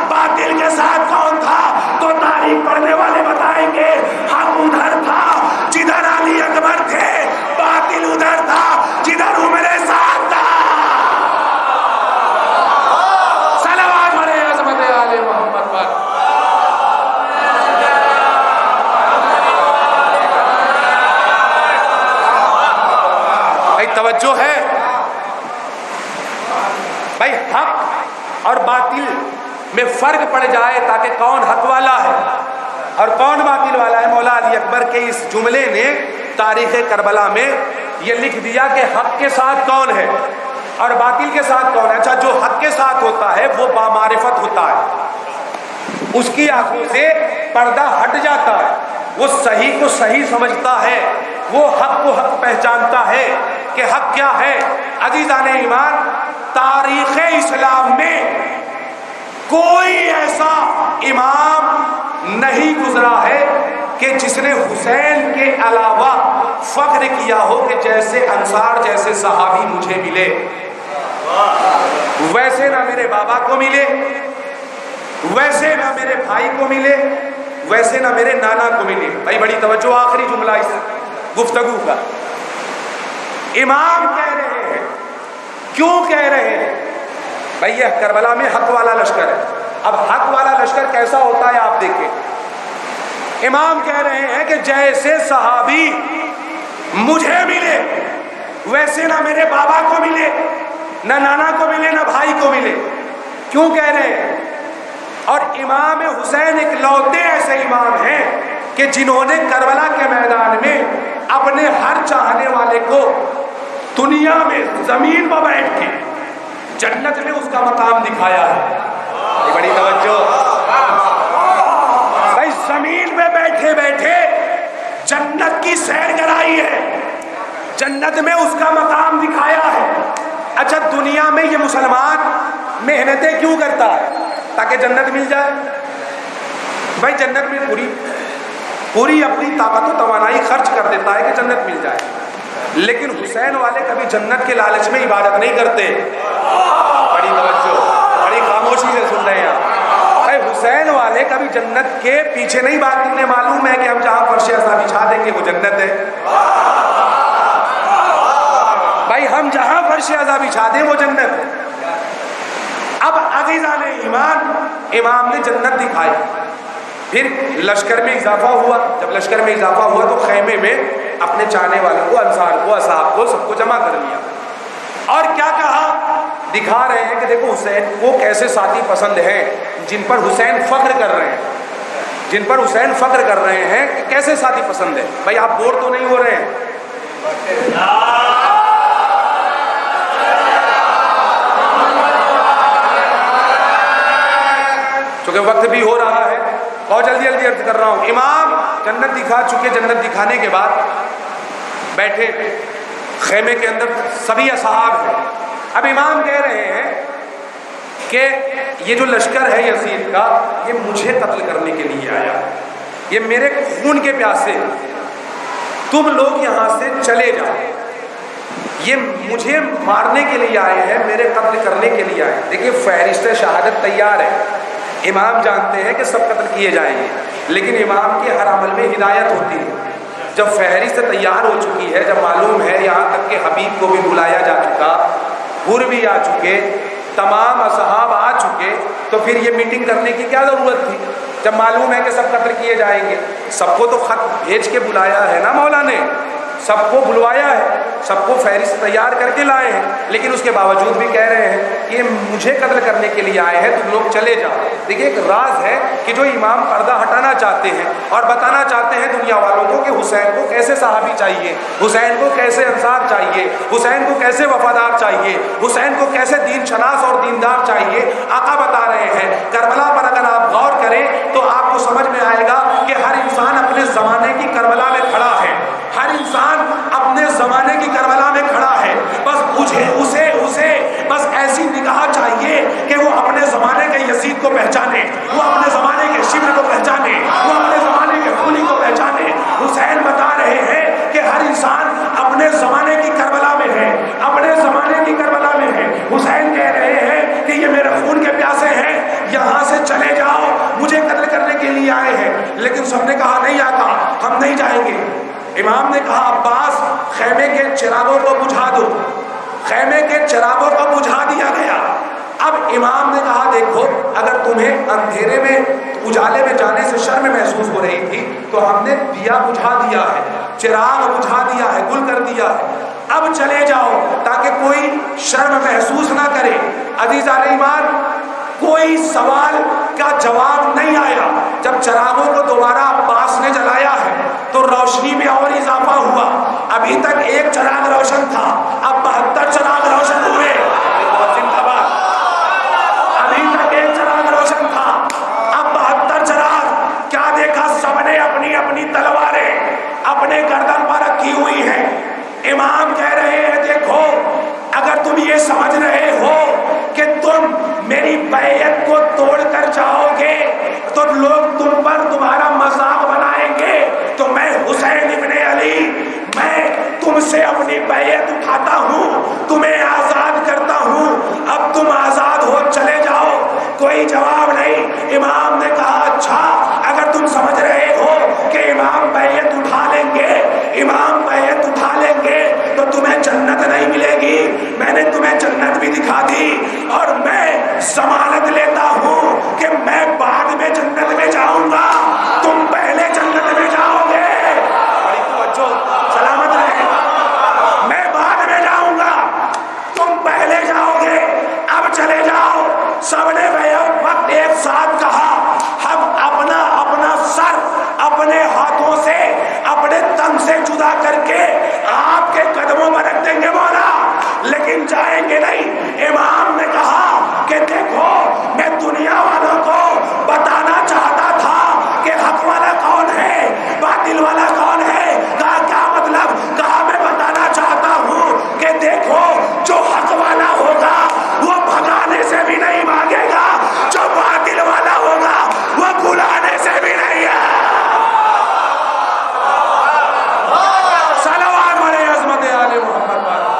باطل کے ساتھ کون تھا؟ تو تاریخ پڑھنے والے بتائیں گے حق ادھر تھا جدھر علی اکبر تھے، باطل ادھر تھا جدھر عمر سعد تھا۔ صلوات بھرے عظمت آل محمد پر۔ بھائی توجہ ہے، بھائی حق اور باطل میں فرق پڑ جائے تاکہ کون حق والا ہے اور کون باطل والا ہے۔ مولا علی اکبر کے اس جملے نے تاریخ کربلا میں یہ لکھ دیا کہ حق کے ساتھ کون ہے اور باطل کے ساتھ کون ہے۔ اچھا، جو حق کے ساتھ ہوتا ہے وہ بامعرفت ہوتا ہے، اس کی آنکھوں سے پردہ ہٹ جاتا ہے، وہ صحیح کو صحیح سمجھتا ہے، وہ حق کو حق پہچانتا ہے کہ حق کیا ہے۔ عزیزان ایمان، تاریخ اسلام میں کوئی ایسا امام نہیں گزرا ہے کہ جس نے حسین کے علاوہ فخر کیا ہو کہ جیسے انصار جیسے صحابی مجھے ملے، ویسے نہ میرے بابا کو ملے، ویسے نہ میرے بھائی کو ملے، ویسے نہ میرے نانا کو ملے۔ بھائی بڑی توجہ، آخری جملہ اس گفتگو کا، امام کہہ رہے ہیں، کیوں کہہ رہے ہیں؟ بھائی یہ کربلا میں حق والا لشکر ہے۔ اب حق والا لشکر کیسا ہوتا ہے آپ دیکھیں۔ امام کہہ رہے ہیں کہ جیسے صحابی مجھے ملے ویسے نہ میرے بابا کو ملے، نہ نانا کو ملے، نہ بھائی کو ملے۔ کیوں کہہ رہے ہیں؟ اور امام حسین ایک لوتے ایسے امام ہیں کہ جنہوں نے کربلا کے میدان میں اپنے ہر چاہنے والے کو دنیا میں زمین پر بیٹھ کے جنت میں اس کا مقام دکھایا ہے۔ بڑی توجہ، بھائی زمین پہ بیٹھے بیٹھے جنت کی سیر کرائی ہے، جنت میں اس کا مقام دکھایا ہے۔ اچھا، دنیا میں یہ مسلمان محنتیں کیوں کرتا ہے؟ تاکہ جنت مل جائے۔ بھائی جنت میں پوری اپنی طاقت و توانائی خرچ کر دیتا ہے کہ جنت مل جائے، لیکن حسین والے کبھی جنت کے لالچ میں عبادت نہیں کرتے۔ بڑی توجہ، بڑی خاموشی سے سن رہے ہیں آپ۔ بھائی حسین والے کبھی جنت کے پیچھے نہیں بات کرنے، معلوم ہے کہ ہم جہاں فرش ازاں بچھا دیں گے وہ جنت ہے. بھائی ہم جہاں فرش ازاں بچھا دیں وہ جنت ہے. اب عزیزان ایمان، امام نے جنت دکھائی. پھر لشکر میں اضافہ ہوا. جب لشکر میں اضافہ ہوا تو خیمے میں اپنے چاہنے والوں کو، انصار کو، اصحاب کو، سب کو جمع کر لیا. اور کیا کہا؟ دکھا رہے ہیں کہ دیکھو حسین کو کیسے ساتھی پسند ہیں جن پر حسین فخر کر رہے ہیں، جن پر حسین فخر کر رہے ہیں کہ کیسے ساتھی پسند ہے. بھائی آپ بور تو نہیں ہو رہے ہیں؟ چونکہ وقت بھی ہو رہا ہے اور جلدی جلدی عرض کر رہا ہوں. امام جنت دکھا چکے. جنت دکھانے کے بعد بیٹھے خیمے کے اندر سبھی اصحاب ہیں. اب امام کہہ رہے ہیں کہ یہ جو لشکر ہے یزید کا، یہ مجھے قتل کرنے کے لیے آیا، یہ میرے خون کے پیاسے ہیں. تم لوگ یہاں سے چلے جاؤ. یہ مجھے مارنے کے لیے آئے ہیں، میرے قتل کرنے کے لیے آئے ہیں. دیکھیے فہرست شہادت تیار ہے. امام جانتے ہیں کہ سب قتل کیے جائیں گے، لیکن امام کے ہر عمل میں ہدایت ہوتی ہے. جب فہرست تیار ہو چکی ہے، جب معلوم ہے یہاں تک کہ حبیب کو بھی بلایا جا چکا، حر بھی آ چکے، تمام اصحاب آ چکے، تو پھر یہ میٹنگ کرنے کی کیا ضرورت تھی؟ جب معلوم ہے کہ سب قتل کیے جائیں گے. سب کو تو خط بھیج کے بلایا ہے نا مولا نے، سب کو بلوایا ہے، سب کو فہرست تیار کر کے لائے ہیں، لیکن اس کے باوجود بھی کہہ رہے ہیں کہ مجھے قتل کرنے کے لیے آئے ہیں، تم لوگ چلے جاؤ. دیکھیے ایک راز ہے کہ جو امام پردہ ہٹانا چاہتے ہیں اور بتانا چاہتے ہیں دنیا والوں کو کہ حسین کو کیسے صحابی چاہیے، حسین کو کیسے انصار چاہیے، حسین کو کیسے وفادار چاہیے، حسین کو کیسے دین شناس اور دیندار چاہیے. آقا بتا رہے ہیں کربلا پر اگر آپ غور کریں تو آپ کو سمجھ میں آئے گا کہ ہر انسان اپنے زمانے کی کربلا میں کھڑا ہے، ہر انسان اپنے زمانے کی کربلا میں کھڑا ہے. بس اسے بس ایسی نگاہ چاہیے کہ وہ اپنے زمانے کے یزید کو پہچانے، وہ اپنے زمانے کے شبر کو پہچانے، وہ اپنے زمانے کے خونی کو پہچانے. حسین بتا رہے ہیں کہ ہر انسان اپنے زمانے کی کربلا میں ہے، اپنے زمانے کی کربلا میں ہے. حسین کہہ رہے ہیں کہ یہ میرے خون کے پیاسے ہیں، یہاں سے چلے جاؤ، مجھے قتل کرنے کے لیے آئے ہیں. لیکن سب نے کہا نہیں آقا، ہم نہیں جائیں گے. امام نے کہا عباس خیمے کے چراغوں کو بجھا دو. خیمے کے چراغوں کو بجھا دیا گیا. اب امام نے کہا دیکھو اگر تمہیں اندھیرے میں اجالے میں جانے سے شرم محسوس ہو رہی تھی تو ہم نے دیا بجھا دیا ہے، چراغ بجھا دیا ہے، گل کر دیا ہے. اب چلے جاؤ تاکہ کوئی شرم محسوس نہ کرے. عزیزان ایمان کوئی سوال کا جواب نہیں آیا. جب چراغوں کو دوبارہ عباس نے جلایا ہے تو روشنی میں اور اضافہ ہوا. ابھی تک ایک چراغ روشن تھا، اب 72 چراغ روشن ہوئے. ابھی تک ایک چراغ روشن تھا، اب 72 چراغ. کیا دیکھا؟ سب نے اپنی اپنی تلواریں اپنے گردن پر رکھی ہوئی ہیں. امام کہہ رہے ہیں دیکھو اگر تم یہ سمجھ رہے ہو کہ تم میری بیعت کو توڑ کر جاؤ گے تو لوگ تم پر تمہارا مذاق بنائیں گے، تو میں حسین ابن علی میں تم سے اپنی بیعت اٹھاتا ہوں، تمہیں آزاد کرتا ہوں. اب تم آزاد ہو، چلے جاؤ. کوئی جواب نہیں. امام نے کہا اچھا اگر تم سمجھ رہے ہو کہ امام بیعت اٹھا لیں گے، امام بیعت اٹھا لیں گے تو تمہیں جنت نہیں ملے گی. میں نے تمہیں جنت بھی دکھا دی اور میں ضمانت لیتا ہوں کہ میں بعد میں جنت میں جاؤں گا، تم پہلے جنت میں جاؤ گے. بڑی توجہ، سلامت رہے. میں بعد میں جاؤں گا، تم پہلے جاؤ گے. اب چلے جاؤ. سب نے وقت ایک ساتھ کہا ہم اپنا اپنا سر اپنے ہاتھوں سے اپنے تن سے جدا کر کے آپ کے قدموں میں رکھ دیں گے مولا، لیکن جائیں گے نہیں. امام نے کہا کہ دیکھو میں دنیا والوں کو بتانا چاہتا تھا کہ حق والا کون ہے، باطل والا کون ہے. کہا کیا مطلب؟ کہا میں بتانا چاہتا ہوں کہ دیکھو جو حق والا ہوگا وہ بھگانے سے بھی نہیں بھاگے گا، جو باطل والا ہوگا وہ بلانے سے بھی نہیں ہے. صلوات علی عظمت آل محمد.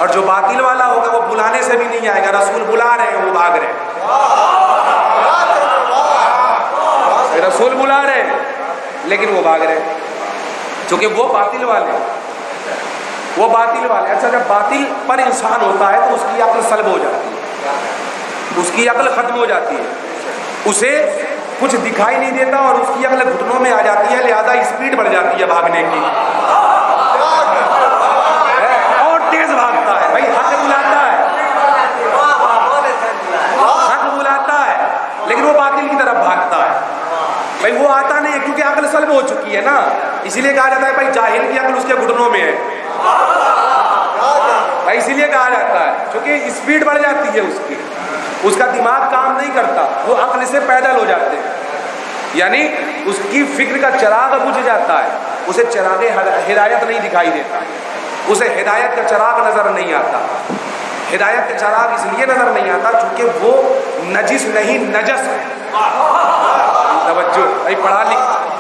اور جو باطل والا ہوگا وہ بلانے سے بھی نہیں آئے گا. رسول بلا رہے ہیں وہ بھاگ رہے ہیں. رسول بلا رہے ہیں لیکن وہ بھاگ رہے ہیں کیونکہ وہ باطل والے وہ باطل والے. اچھا جب باطل پر انسان ہوتا ہے تو اس کی عقل سلب ہو جاتی ہے, اس کی عقل ختم ہو جاتی ہے, اسے کچھ دکھائی نہیں دیتا اور اس کی عقل گھٹنوں میں آ جاتی ہے, لہذا اسپیڈ بڑھ جاتی ہے بھاگنے کی, اور تیز بھاگتا ہے. بھائی حق بلاتا ہے, حق بلاتا ہے لیکن وہ باطل کی طرف بھاگتا ہے. بھائی وہ آتا نہیں ہے کیونکہ عقل سلب ہو چکی ہے نا, اسی لیے کہا جاتا ہے بھائی جاہل کی عقل اس کے گھٹنوں میں ہے. بھائی اسی لیے کہا جاتا ہے کیونکہ اسپیڈ بڑھ جاتی ہے اس کی, اس کا دماغ کام نہیں کرتا, وہ عقل سے پیدل ہو جاتے ہیں, یعنی اس کی فکر کا چراغ بجھ جاتا ہے, اسے چراغ ہدایت نہیں دکھائی دیتا, اسے ہدایت کا چراغ نظر نہیں آتا. ہدایت کا چراغ اس لیے نظر نہیں آتا چونکہ وہ نجس نہیں نجس ہے. توجہ, پڑھا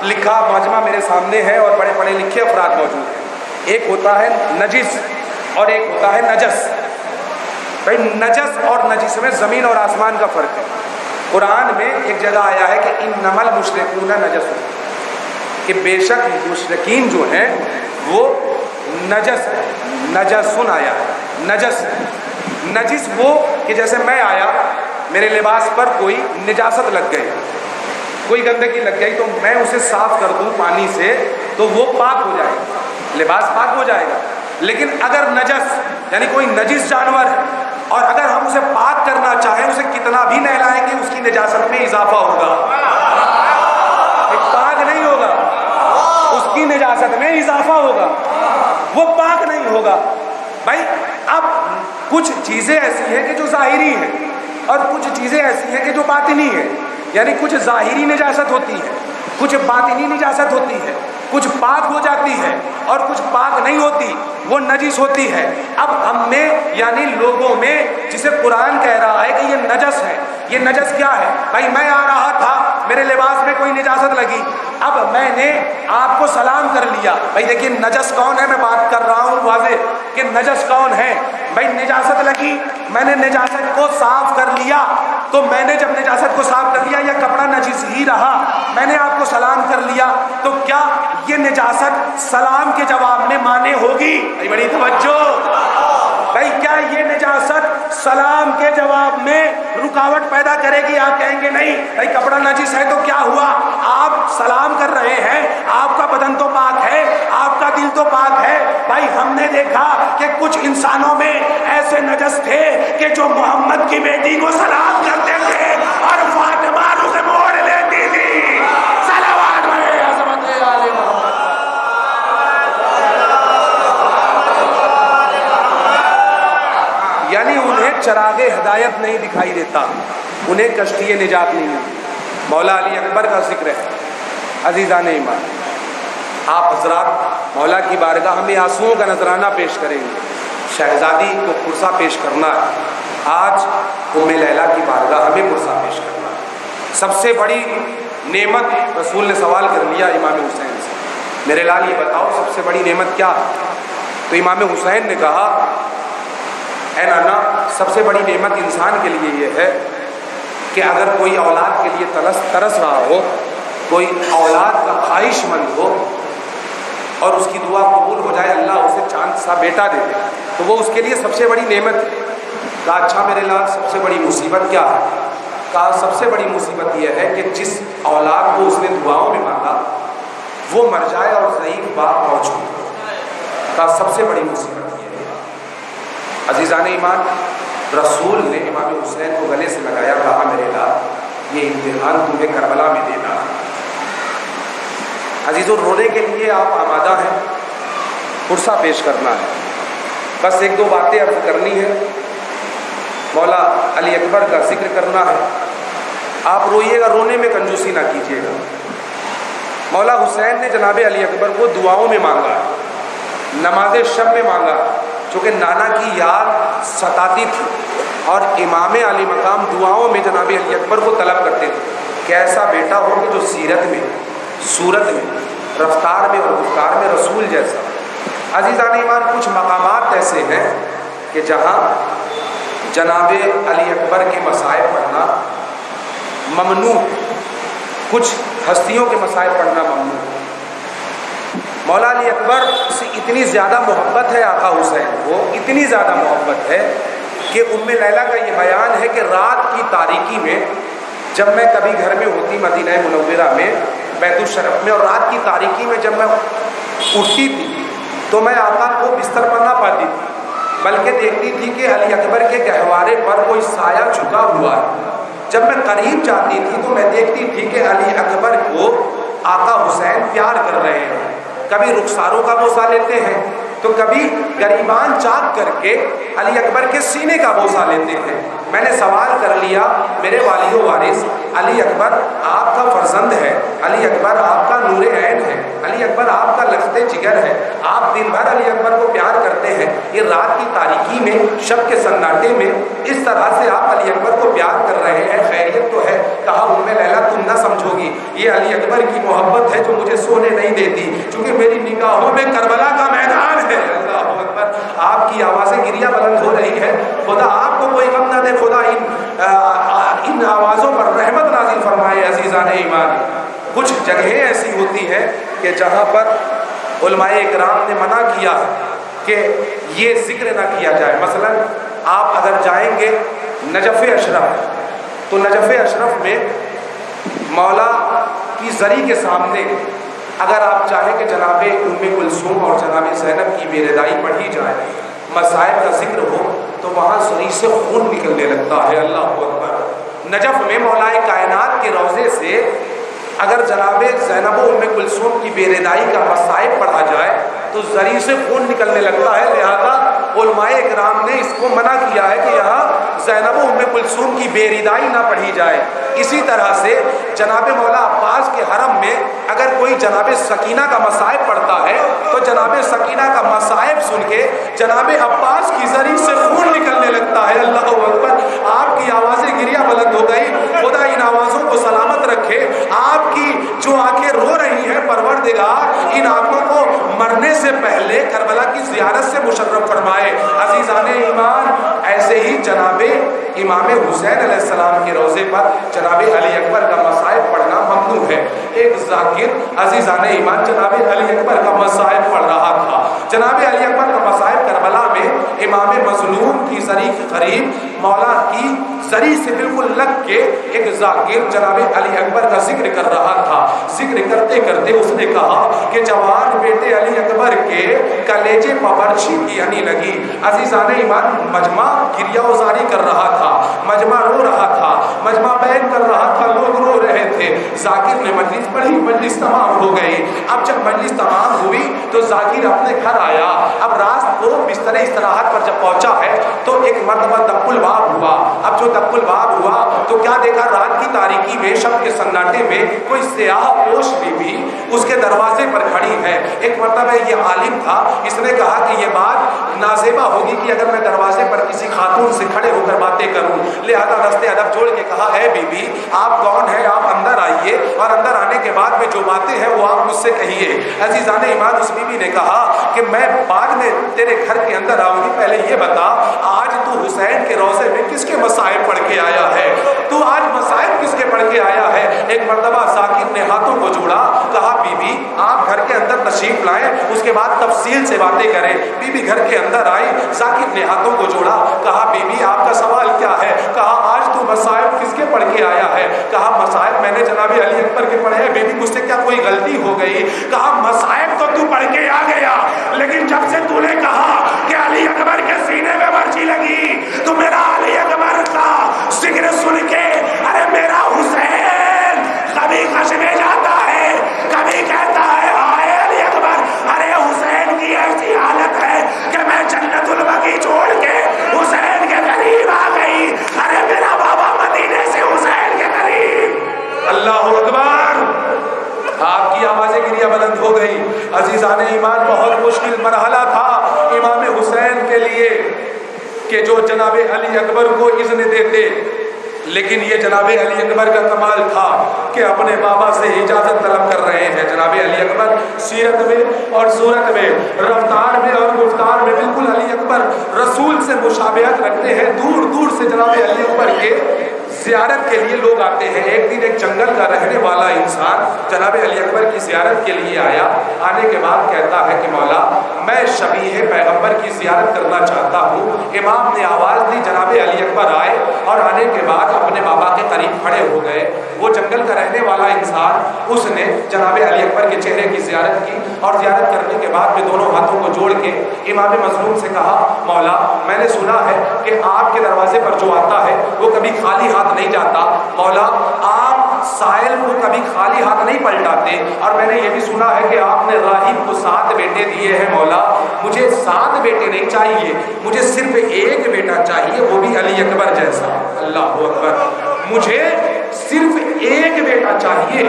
لکھا مجمع میرے سامنے ہے اور بڑے پڑھے لکھے افراد موجود ہیں. ایک ہوتا ہے نجس اور ایک ہوتا ہے نجس. بھائی نجس اور نجس میں زمین اور آسمان کا فرق ہے. قرآن میں ایک جگہ آیا ہے کہ انما المشرکون نجس, کہ بے شک مشرکین جو ہیں وہ نجس ہے. نجسن آیا ہے, نجس. نجس وہ کہ جیسے میں آیا, میرے لباس پر کوئی نجاست لگ گئی, کوئی گندگی لگ گئی, تو میں اسے صاف کر دوں پانی سے تو وہ پاک ہو جائے گا, لباس پاک ہو جائے گا. لیکن اگر نجس یعنی کوئی نجس جانور ہے اور اگر ہم اسے پاک کرنا چاہیں, اسے کتنا بھی نہلائیں گے اس کی نجاست میں اضافہ ہوگا, پاک نہیں ہوگا, اس کی نجاست میں اضافہ ہوگا, وہ پاک نہیں ہوگا. بھائی اب کچھ چیزیں ایسی ہیں کہ جو ظاہری ہیں اور کچھ چیزیں ایسی ہیں کہ جو باطنی ہیں, یعنی کچھ ظاہری نجاست ہوتی ہے, کچھ باطنی نجاست ہوتی ہے, کچھ پاک ہو جاتی ہے اور کچھ پاک نہیں ہوتی, وہ نجس ہوتی ہے. اب ہم میں یعنی لوگوں میں جسے قرآن کہہ رہا ہے کہ یہ نجس ہے, یہ نجس کیا ہے؟ بھائی میں آ رہا تھا, میرے لباس میں کوئی نجاست لگی, اب میں نے آپ کو سلام کر لیا. بھائی دیکھیے نجس کون ہے, میں بات کر رہا ہوں واضح کہ نجس کون ہے. بھائی نجاست لگی, میں نے نجاست کو صاف کر لیا, تو میں نے جب نجاست کو صاف کر لیا یا کپڑا نجس ہی رہا, میں نے آپ کو سلام کر لیا, تو کیا یہ نجاست سلام کے جواب میں مانے ہوگی؟ بھائی بڑی توجہ. بھائی کیا یہ نجاست سلام کے جواب میں رکاوٹ پیدا کرے گی؟ آپ کہیں گے نہیں. بھائی کپڑا نجس ہے تو کیا ہوا, آپ سلام کر رہے ہیں, آپ کا بدن تو پاک ہے, آپ کا دل تو پاک ہے. بھائی ہم نے دیکھا کہ کچھ انسانوں میں ایسے نجس تھے کہ جو محمد کی بیٹی کو سلام کرتے تھے اور فاطمہ اسے موڑ لیتی تھی. صلوات علیہ عظمت آل محمد. یعنی انہیں چراغ ہدایت نہیں دکھائی دیتا, انہیں کشتی نجات نہیں ملتی. مولا علی اکبر کا ذکر ہے. عزیزان ایمان, آپ حضرات مولا کی بارگاہ میں آنسوؤں کا نذرانہ پیش کریں گے. شہزادی کو پرسہ پیش کرنا ہے, آج ام لیلا کی بارگاہ ہمیں پرسہ پیش کرنا ہے. سب سے بڑی نعمت رسول نے سوال کر لیا امام حسین سے, میرے لال یہ بتاؤ سب سے بڑی نعمت کیا ہے؟ تو امام حسین نے کہا اے نانا, سب سے بڑی نعمت انسان کے لیے یہ ہے کہ اگر کوئی اولاد کے لیے ترس رہا ہو, کوئی اولاد کا خواہش مند ہو اور اس کی دعا قبول ہو جائے, اللہ اسے چاند سا بیٹا دے دے, تو وہ اس کے لیے سب سے بڑی نعمت ہے. کہا اچھا میرے لال سب سے بڑی مصیبت کیا ہے؟ کہا سب سے بڑی مصیبت یہ ہے کہ جس اولاد کو اس نے دعاؤں میں مانگا وہ مر جائے اور ضعیف باپ موجود ہو. کہا سب سے بڑی مصیبت یہ ہے. عزیزان ایمان, رسول نے امام حسین کو گلے سے لگایا, کہا میرے لال یہ امتحان تمہیں کربلا میں دینا. عزیزوں رونے کے لیے آپ آمادہ ہیں, پرسہ پیش کرنا ہے, بس ایک دو باتیں عرض کرنی ہے, مولا علی اکبر کا ذکر کرنا ہے. آپ روئیے گا, رونے میں کنجوسی نہ کیجیے گا. مولا حسین نے جناب علی اکبر کو دعاؤں میں مانگا, نماز شب میں مانگا, چونکہ نانا کی یاد ستاتی تھی اور امام علی مقام دعاؤں میں جناب علی اکبر کو طلب کرتے تھے کہ ایسا بیٹا ہو کہ جو سیرت میں, صورت میں, رفتار میں اور گفتار میں رسول جیسا. عزیزان ایمان, کچھ مقامات ایسے ہیں کہ جہاں جناب علی اکبر کے مصائب پڑھنا ممنوع، کچھ ہستیوں کے مصائب پڑھنا ممنوع۔ مولا علی اکبر سے اتنی زیادہ محبت ہے آقا حسین کو، اتنی زیادہ محبت ہے کہ ام لیلہ کا یہ بیان ہے کہ رات کی تاریکی میں جب میں کبھی گھر میں ہوتی مدینہ منورہ میں بیت الشرف میں، اور رات کی تاریکی میں جب میں اٹھتی تھی تو میں آقا کو بستر پر نہ پاتی تھی، بلکہ دیکھتی تھی کہ علی اکبر کے گہوارے پر کوئی سایہ جھکا ہوا ہے۔ جب میں قریب جاتی تھی تو میں دیکھتی تھی کہ علی اکبر کو آقا حسین پیار کر رہے ہیں، کبھی رخساروں کا بوسہ لیتے ہیں تو کبھی گریبان چاک کر کے علی اکبر کے سینے کا بوسہ لیتے ہیں۔ میں نے سوال کر لیا، میرے والی و وارث علی اکبر آپ کا فرزند ہے، علی اکبر آپ کا نور عین ہے، علی اکبر آپ کا لخت جگر ہے، آپ دن بھر علی اکبر کو پیار کرتے ہیں، یہ رات کی تاریکی میں شب کے سناٹے میں اس طرح سے آپ علی اکبر کو پیار کر رہے ہیں، خیریت تو ہے؟ کہا ام لیلہ تم نہ سمجھو گی، یہ علی اکبر کی محبت ہے جو مجھے سونے نہیں دیتی، چونکہ میری نگاہوں میں کربلا کا میدان ہے۔ اللہ اکبر، آپ کی آوازیں گریہ بلند ہو رہی ہے، خدا آپ کو کوئی غم نہ دے، خدا ان آوازوں پر رحمت نازل فرمائے۔ عزیزان ایمان، کچھ جگہیں ایسی ہوتی ہیں کہ جہاں پر علماء اکرام نے منع کیا کہ یہ ذکر نہ کیا جائے۔ مثلا آپ اگر جائیں گے نجف اشرف تو نجف اشرف میں مولا کی زری کے سامنے اگر آپ چاہیں کہ جناب ام کلثوم اور جناب زینب کی بے ردائی پڑھی جائے، مصائب کا ذکر ہو، تو وہاں زری سے خون نکلنے لگتا ہے۔ اللہ اکبر، نجف میں مولا کائنات کے روضے سے اگر جناب زینب و ام کلثوم کی بے ردائی کا مصائب پڑھا جائے تو زری سے خون نکلنے لگتا ہے، لہذا علماء اکرام نے اس کو منع کیا ہے کہ یہاں زینب و ام کلثوم کی بے ردائی نہ پڑھی جائے۔ اسی طرح سے جناب مولا عباس کے حرم میں اگر کوئی جناب سکینہ کا مصائب پڑھتا ہے تو جناب سکینہ کا مصائب سن کے جناب عباس کی زری سے خون نکلنے لگتا ہے۔ اللہ اکبر، آپ کی آوازیں گریہ بلند ہو گئی، خدا ان آوازوں کو سلامت رکھے۔ آپ کی جو آنکھیں رو رہی ہیں، پروردگار ان آنکھوں کو مرنے سے پہلے کربلا کی زیارت سے مشرف فرمائے۔ عزیزان ایمان، ایسے ہی جناب امام حسین علیہ السلام کے روضے پر جناب علی اکبر کا مصائب پڑھنا ممنوع ہے۔ ایک ذاکر عزیزان ایمان جناب علی اکبر کا مصائب پڑھ رہا تھا۔ جناب علی اکبر کا مصائب کربلا میں امام مظلوم کی زری کے قریب مولا کی زری سے بالکل لگ کے ایک ذاکر جناب علی اکبر کا ذکر کر رہا تھا۔ ذکر کرتے کرتے اس نے کہا کہ جوان بیٹے علی اکبر کے کلیجے پر برچھی کی ہنی لگی۔ عزیزان ایمان، مجمع گریہ وزاری کر رہا تھا، مجمع رو رہا تھا، مجمع بیان کر رہا تھا، لوگ رو رہے تھے۔ ذاکر نے مجلس پڑھی، مجلس تمام ہو گئی۔ اب جب مجلس تمام ہوئی تو ذاکر اپنے گھر آیا۔ اب رات کو بستر استراحت پر جب پہنچا ہے تو ایک مرتبہ دق الباب ہوا۔ اب جو دق الباب ہوا تو کیا دیکھا، رات کی تاریکی میں شب کے سناٹے میں کوئی سیاہ پوش بی اس کے دروازے پر کھڑی ہے۔ ایک مرتبہ یہ عالم تھا، اس نے کہا کہ یہ بات نازیبا ہوگی کہ اگر میں دروازے پر کسی خاتون سے کھڑے ہو کر باتیں کروں، لہذا دستے ادب جوڑ کے کہا، اے بی بی آپ کون ہیں، آپ اندر آئیے، اور اندر آنے کے بعد میں جو باتیں ہیں وہ آپ مجھ سے کہیے۔ عزیزان ایمان، اس بی بی نے کہا کہ میں بعد میں تیرے گھر کے اندر آؤں گی، پہلے یہ بتا آج تو حسین کے روضے میں کس کے مصائب پڑھ کے آیا ہے، تو آج مصائب کس کے پڑھ کے آیا ہے۔ ایک مرتبہ ذاکر نے ہاتھوں کو جوڑا، کہا بی بی آپ گھر کے اندر تشریف لائیں، اس کے بعد تفصیل سے باتیں کریں۔ بی بی گھر کے اندر آئی، ذاکر نے ہاتھوں کو جوڑا، کہا بی بی آپ کا سوال کیا ہے، کہا آج تو مصائب کس کے پڑھ کے آیا ہے، کہا مصائب میں نے جناب علی اکبر کے پڑھے ہیں۔ بی بی مجھ سے کیا کوئی غلطی ہو گئی، کہا مصائب تو تو پڑھ کے آ گیا، لیکن جب سے تو نے کہا کہ علی اکبر کے سینے میں برچھی لگی تو میرا علی اکبر کا ذکر سن کے ارے میرا حسین کبھی خشمے جاتا ہے، کبھی کہتا ہے ہائے علی اکبر، ارے حسین کی ایسی حالت ہے کہ میں جنت البقیع چھوڑ کے حسین کے قریب آ گئی، ارے میرا بابا مدینے سے حسین کے قریب۔ اللہ اکبر، آپ کی آوازیں گریہ بلند ہو گئی۔ عزیزان ایمان، بہت مشکل مرحلہ تھا امام حسین کے لیے کہ جو جناب علی اکبر کو اذن دیتے لیکن یہ جناب علی اکبر کا کمال تھا کہ اپنے بابا سے اجازت طلب کر رہے ہیں. جناب علی اکبر سیرت میں اور صورت میں، رفتار میں اور گفتار میں بالکل علی اکبر رسول سے مشابہت رکھتے ہیں. دور دور سے جناب علی اکبر کے زیارت کے لیے لوگ آتے ہیں. ایک دن ایک جنگل کا رہنے والا انسان جناب علی اکبر کی زیارت کے لیے آیا. آنے کے بعد کہتا ہے کہ مولا میں شبیہ پیغمبر کی زیارت کرنا چاہتا ہوں. امام نے آواز دی، جناب علی اکبر آئے اور آنے کے بعد اپنے بابا کے قریب کھڑے ہو گئے. وہ جنگل کا رہنے والا انسان، اس نے جناب علی اکبر کے چہرے کی زیارت کی اور زیارت کرنے کے بعد میں دونوں ہاتھوں کو جوڑ کے امام مظلوم سے کہا، مولا میں نے سنا ہے کہ آپ کے دروازے پر جو آتا ہے وہ کبھی خالی ہاتھ نہیں جاتا. مولا آپ سائل کو کبھی خالی ہاتھ نہیں پلٹاتے، اور میں نے یہ بھی سنا ہے کہ آپ نے راہب کو 7 بیٹے دیے ہیں. مولا مجھے 7 بیٹے نہیں چاہیے، مجھے صرف ایک بیٹا چاہیے، وہ بھی علی اکبر جیسا. اللہ اکبر. مجھے صرف ایک بیٹا چاہیے،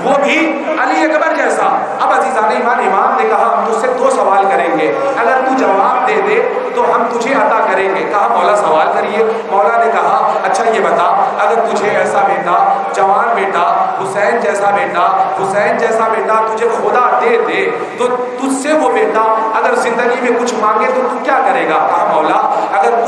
وہ بھی علی اکبر جیسا. اب عزیزان ایمان، امام نے کہا ہم تجھ سے 2 سوال کریں گے، اگر تو جواب دے دے تو ہم تجھے عطا کریں گے. کہا مولا سوال کریے. مولا نے کہا اچھا یہ بتا، اگر تجھے ایسا بیٹا، جوان بیٹا، حسین جیسا بیٹا تجھے خدا دے دے تو تجھ سے وہ بیٹا اگر زندگی میں کچھ مانگے تو تو کیا کرے گا؟ کہا مولا اگر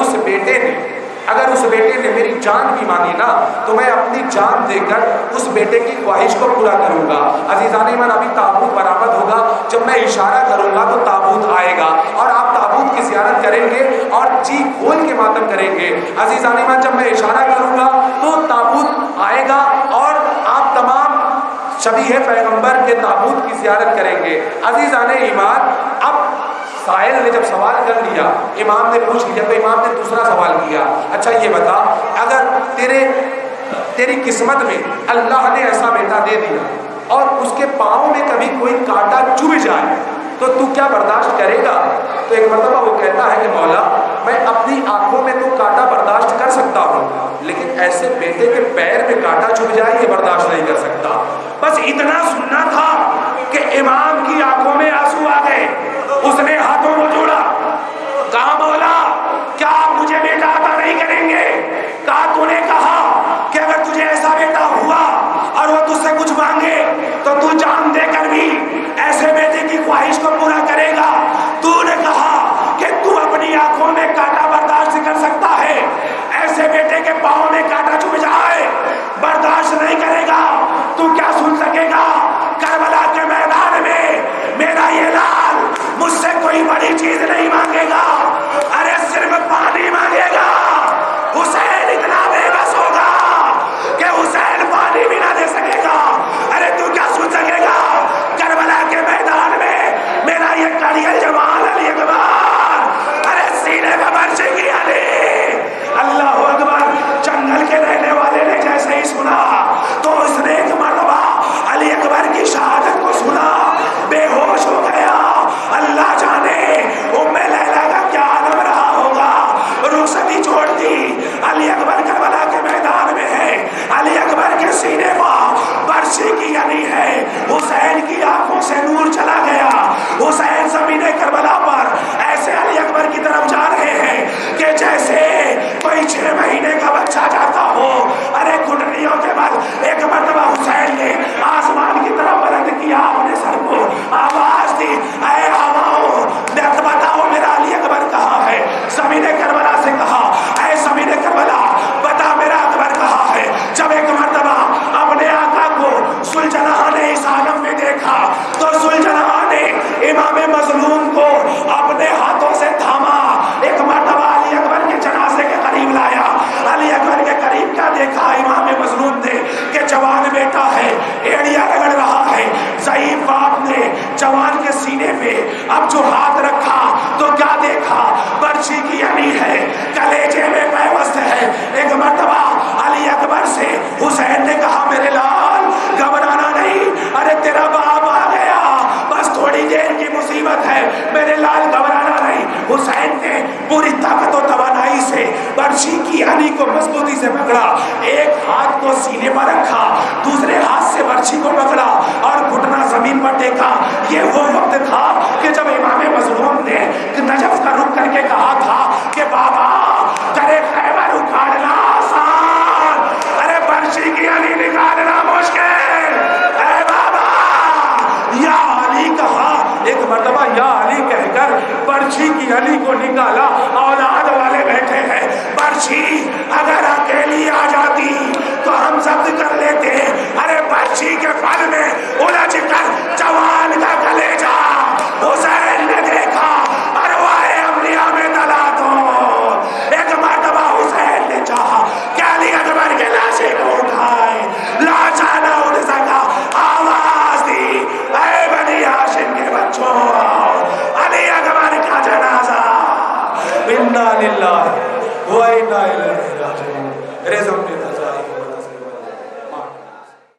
اس بیٹے نے میری جان بھی مانی نا تو میں اپنی جان دے کر اس بیٹے کی خواہش کو پورا کروں گا. عزیزان ایمان، ابھی تابوت برآمد ہوگا، جب میں اشارہ کروں گا تو تابوت آئے گا اور آپ تابوت کی زیارت کریں گے اور جی کھول کے ماتم کریں گے. عزیزان ایمان، جب میں اشارہ کروں گا تو تابوت آئے گا اور آپ تمام شبیہ پیغمبر کے تابوت کی زیارت کریں گے. عزیزان ایمان، اب سائل نے جب سوال کر لیا، امام نے پوچھ لیا تو امام نے دوسرا سوال کیا، اچھا یہ بتا اگر تیری قسمت میں اللہ نے ایسا بیٹا دے دیا اور اس کے پاؤں میں کبھی کوئی کانٹا چبھ جائے تو تو کیا برداشت کرے گا؟ تو ایک مرتبہ وہ کہتا ہے کہ مولا میں اپنی آنکھوں میں تو کانٹا برداشت کر سکتا ہوں، لیکن ایسے بیٹے کے پیر میں کانٹا چبھ جائے یہ برداشت نہیں کر سکتا. بس اتنا سننا تھا کہ امام کی آنکھوں میں آنسو آ گئے. اس نے ہاتھوں کو جوڑا، کہا مولا کیا آپ مجھے بیٹا عطا نہیں کریں گے؟ کہا تو نے کہا کہ اگر تجھے ایسا بیٹا ہوا اور وہ تجھ سے کچھ مانگے تو تو جان دے کر بھی ایسے بیٹے کی خواہش کو پورا کرے گا. تو نے کہا کہ تو اپنی آنکھوں میں کانٹا برداشت کر سکتا ہے، ایسے بیٹے کے پاؤں میں کانٹا چبھ جائے برداشت نہیں کرے گا. تو کیا سن سکے گا؟ کربلا کے میدان میں میرا یہ لال مجھ سے کوئی بڑی چیز نہیں مانگے گا، ارے صرف پانی مانگے گا. حسین اتنا بے بس ہوگا کہ حسین پانی بھی نہ دے سکے گا. ارے تو کیا سن سکے گا؟ کربلا کے میدان میں میرا یہ کڑیل جوان علی اکبر، ارے سینے میں برچے کی علی. اللہ اکبر. جنگل کے رہنے والے نے جیسے ہی سنا تو اس نے ایک مرتبہ علی اکبر کی شہادت کو سنا، بے ہوش ہو گیا. اللہ جانے ام لیلا کا کیا عالم رہا ہوگا. رخصتی چھوڑ دی. علی اکبر کربلا کے میدان میں ہے، علی اکبر کے سینے پر برچی کی علی ہے. حسین کی آنکھوں سے نور چلا گیا. حسین زمین کربلا پر ایسے علی اکبر کی طرف جا رہے ہیں کہ جیسے کوئی 6 مہینے کا بچہ جاتا ہو. ارے گھٹنیوں کے بعد ایک مرتبہ حسین نے آسمان کی طرف بلند کیا اپنے سر کو، آواز دی، اے ہواؤں بتاؤ میرا علی اکبر کہاں ہے؟ زمین کربلا سے کہا، اے زمین کربلا بتا میرا اکبر کہاں ہے؟ جب ایک مرتبہ اپنے آقا کو ذوالجناح نے اس عالم میں دیکھا تو ذوالجناح نے امام مظلوم کو اپنے ہاتھوں سے تھاما، ایک مرتبہ علی اکبر کے جنازے کے قریب لایا. علی اکبر کے قریب کیا دیکھا امام مظلوم نے کہ جوان بیٹا ہے، ایڑیا رگڑ رہا ہے. ضعیف باپ نے جوان کے سینے پہ اب جو ہاتھ رکھا تو کیا دیکھا؟ برچی کی علی ہے، کلیجے میں پیوست ہے. ایک مرتبہ علی اکبر سے حسین نے کہا میرے لال گھبرانا نہیں، ارے تیرا باپ آ گیا، بس تھوڑی دیر کی مصیبت ہے، میرے لال گھبرانا نہیں. حسین نے پوری طاقت و توانائی سے برچی کی علی کو مضبوطی سے پکڑا، ایک ہاتھ کو سینے پر رکھا، دوسرے ہاتھ سے برچی کو پکڑا اور گھٹنا زمین پر ٹیکا. یہ وہ وقت تھا کہ جب امام مظلوم نے نجف کا رخ کر کے کہا تھا کہ بابا کرے خیبر اکھاڑنا آسان کو نکالا، اولاد والے بیٹھے ہیں، برچھی اگر اکیلی آ جاتی تو ہم ضبط کر لیتے،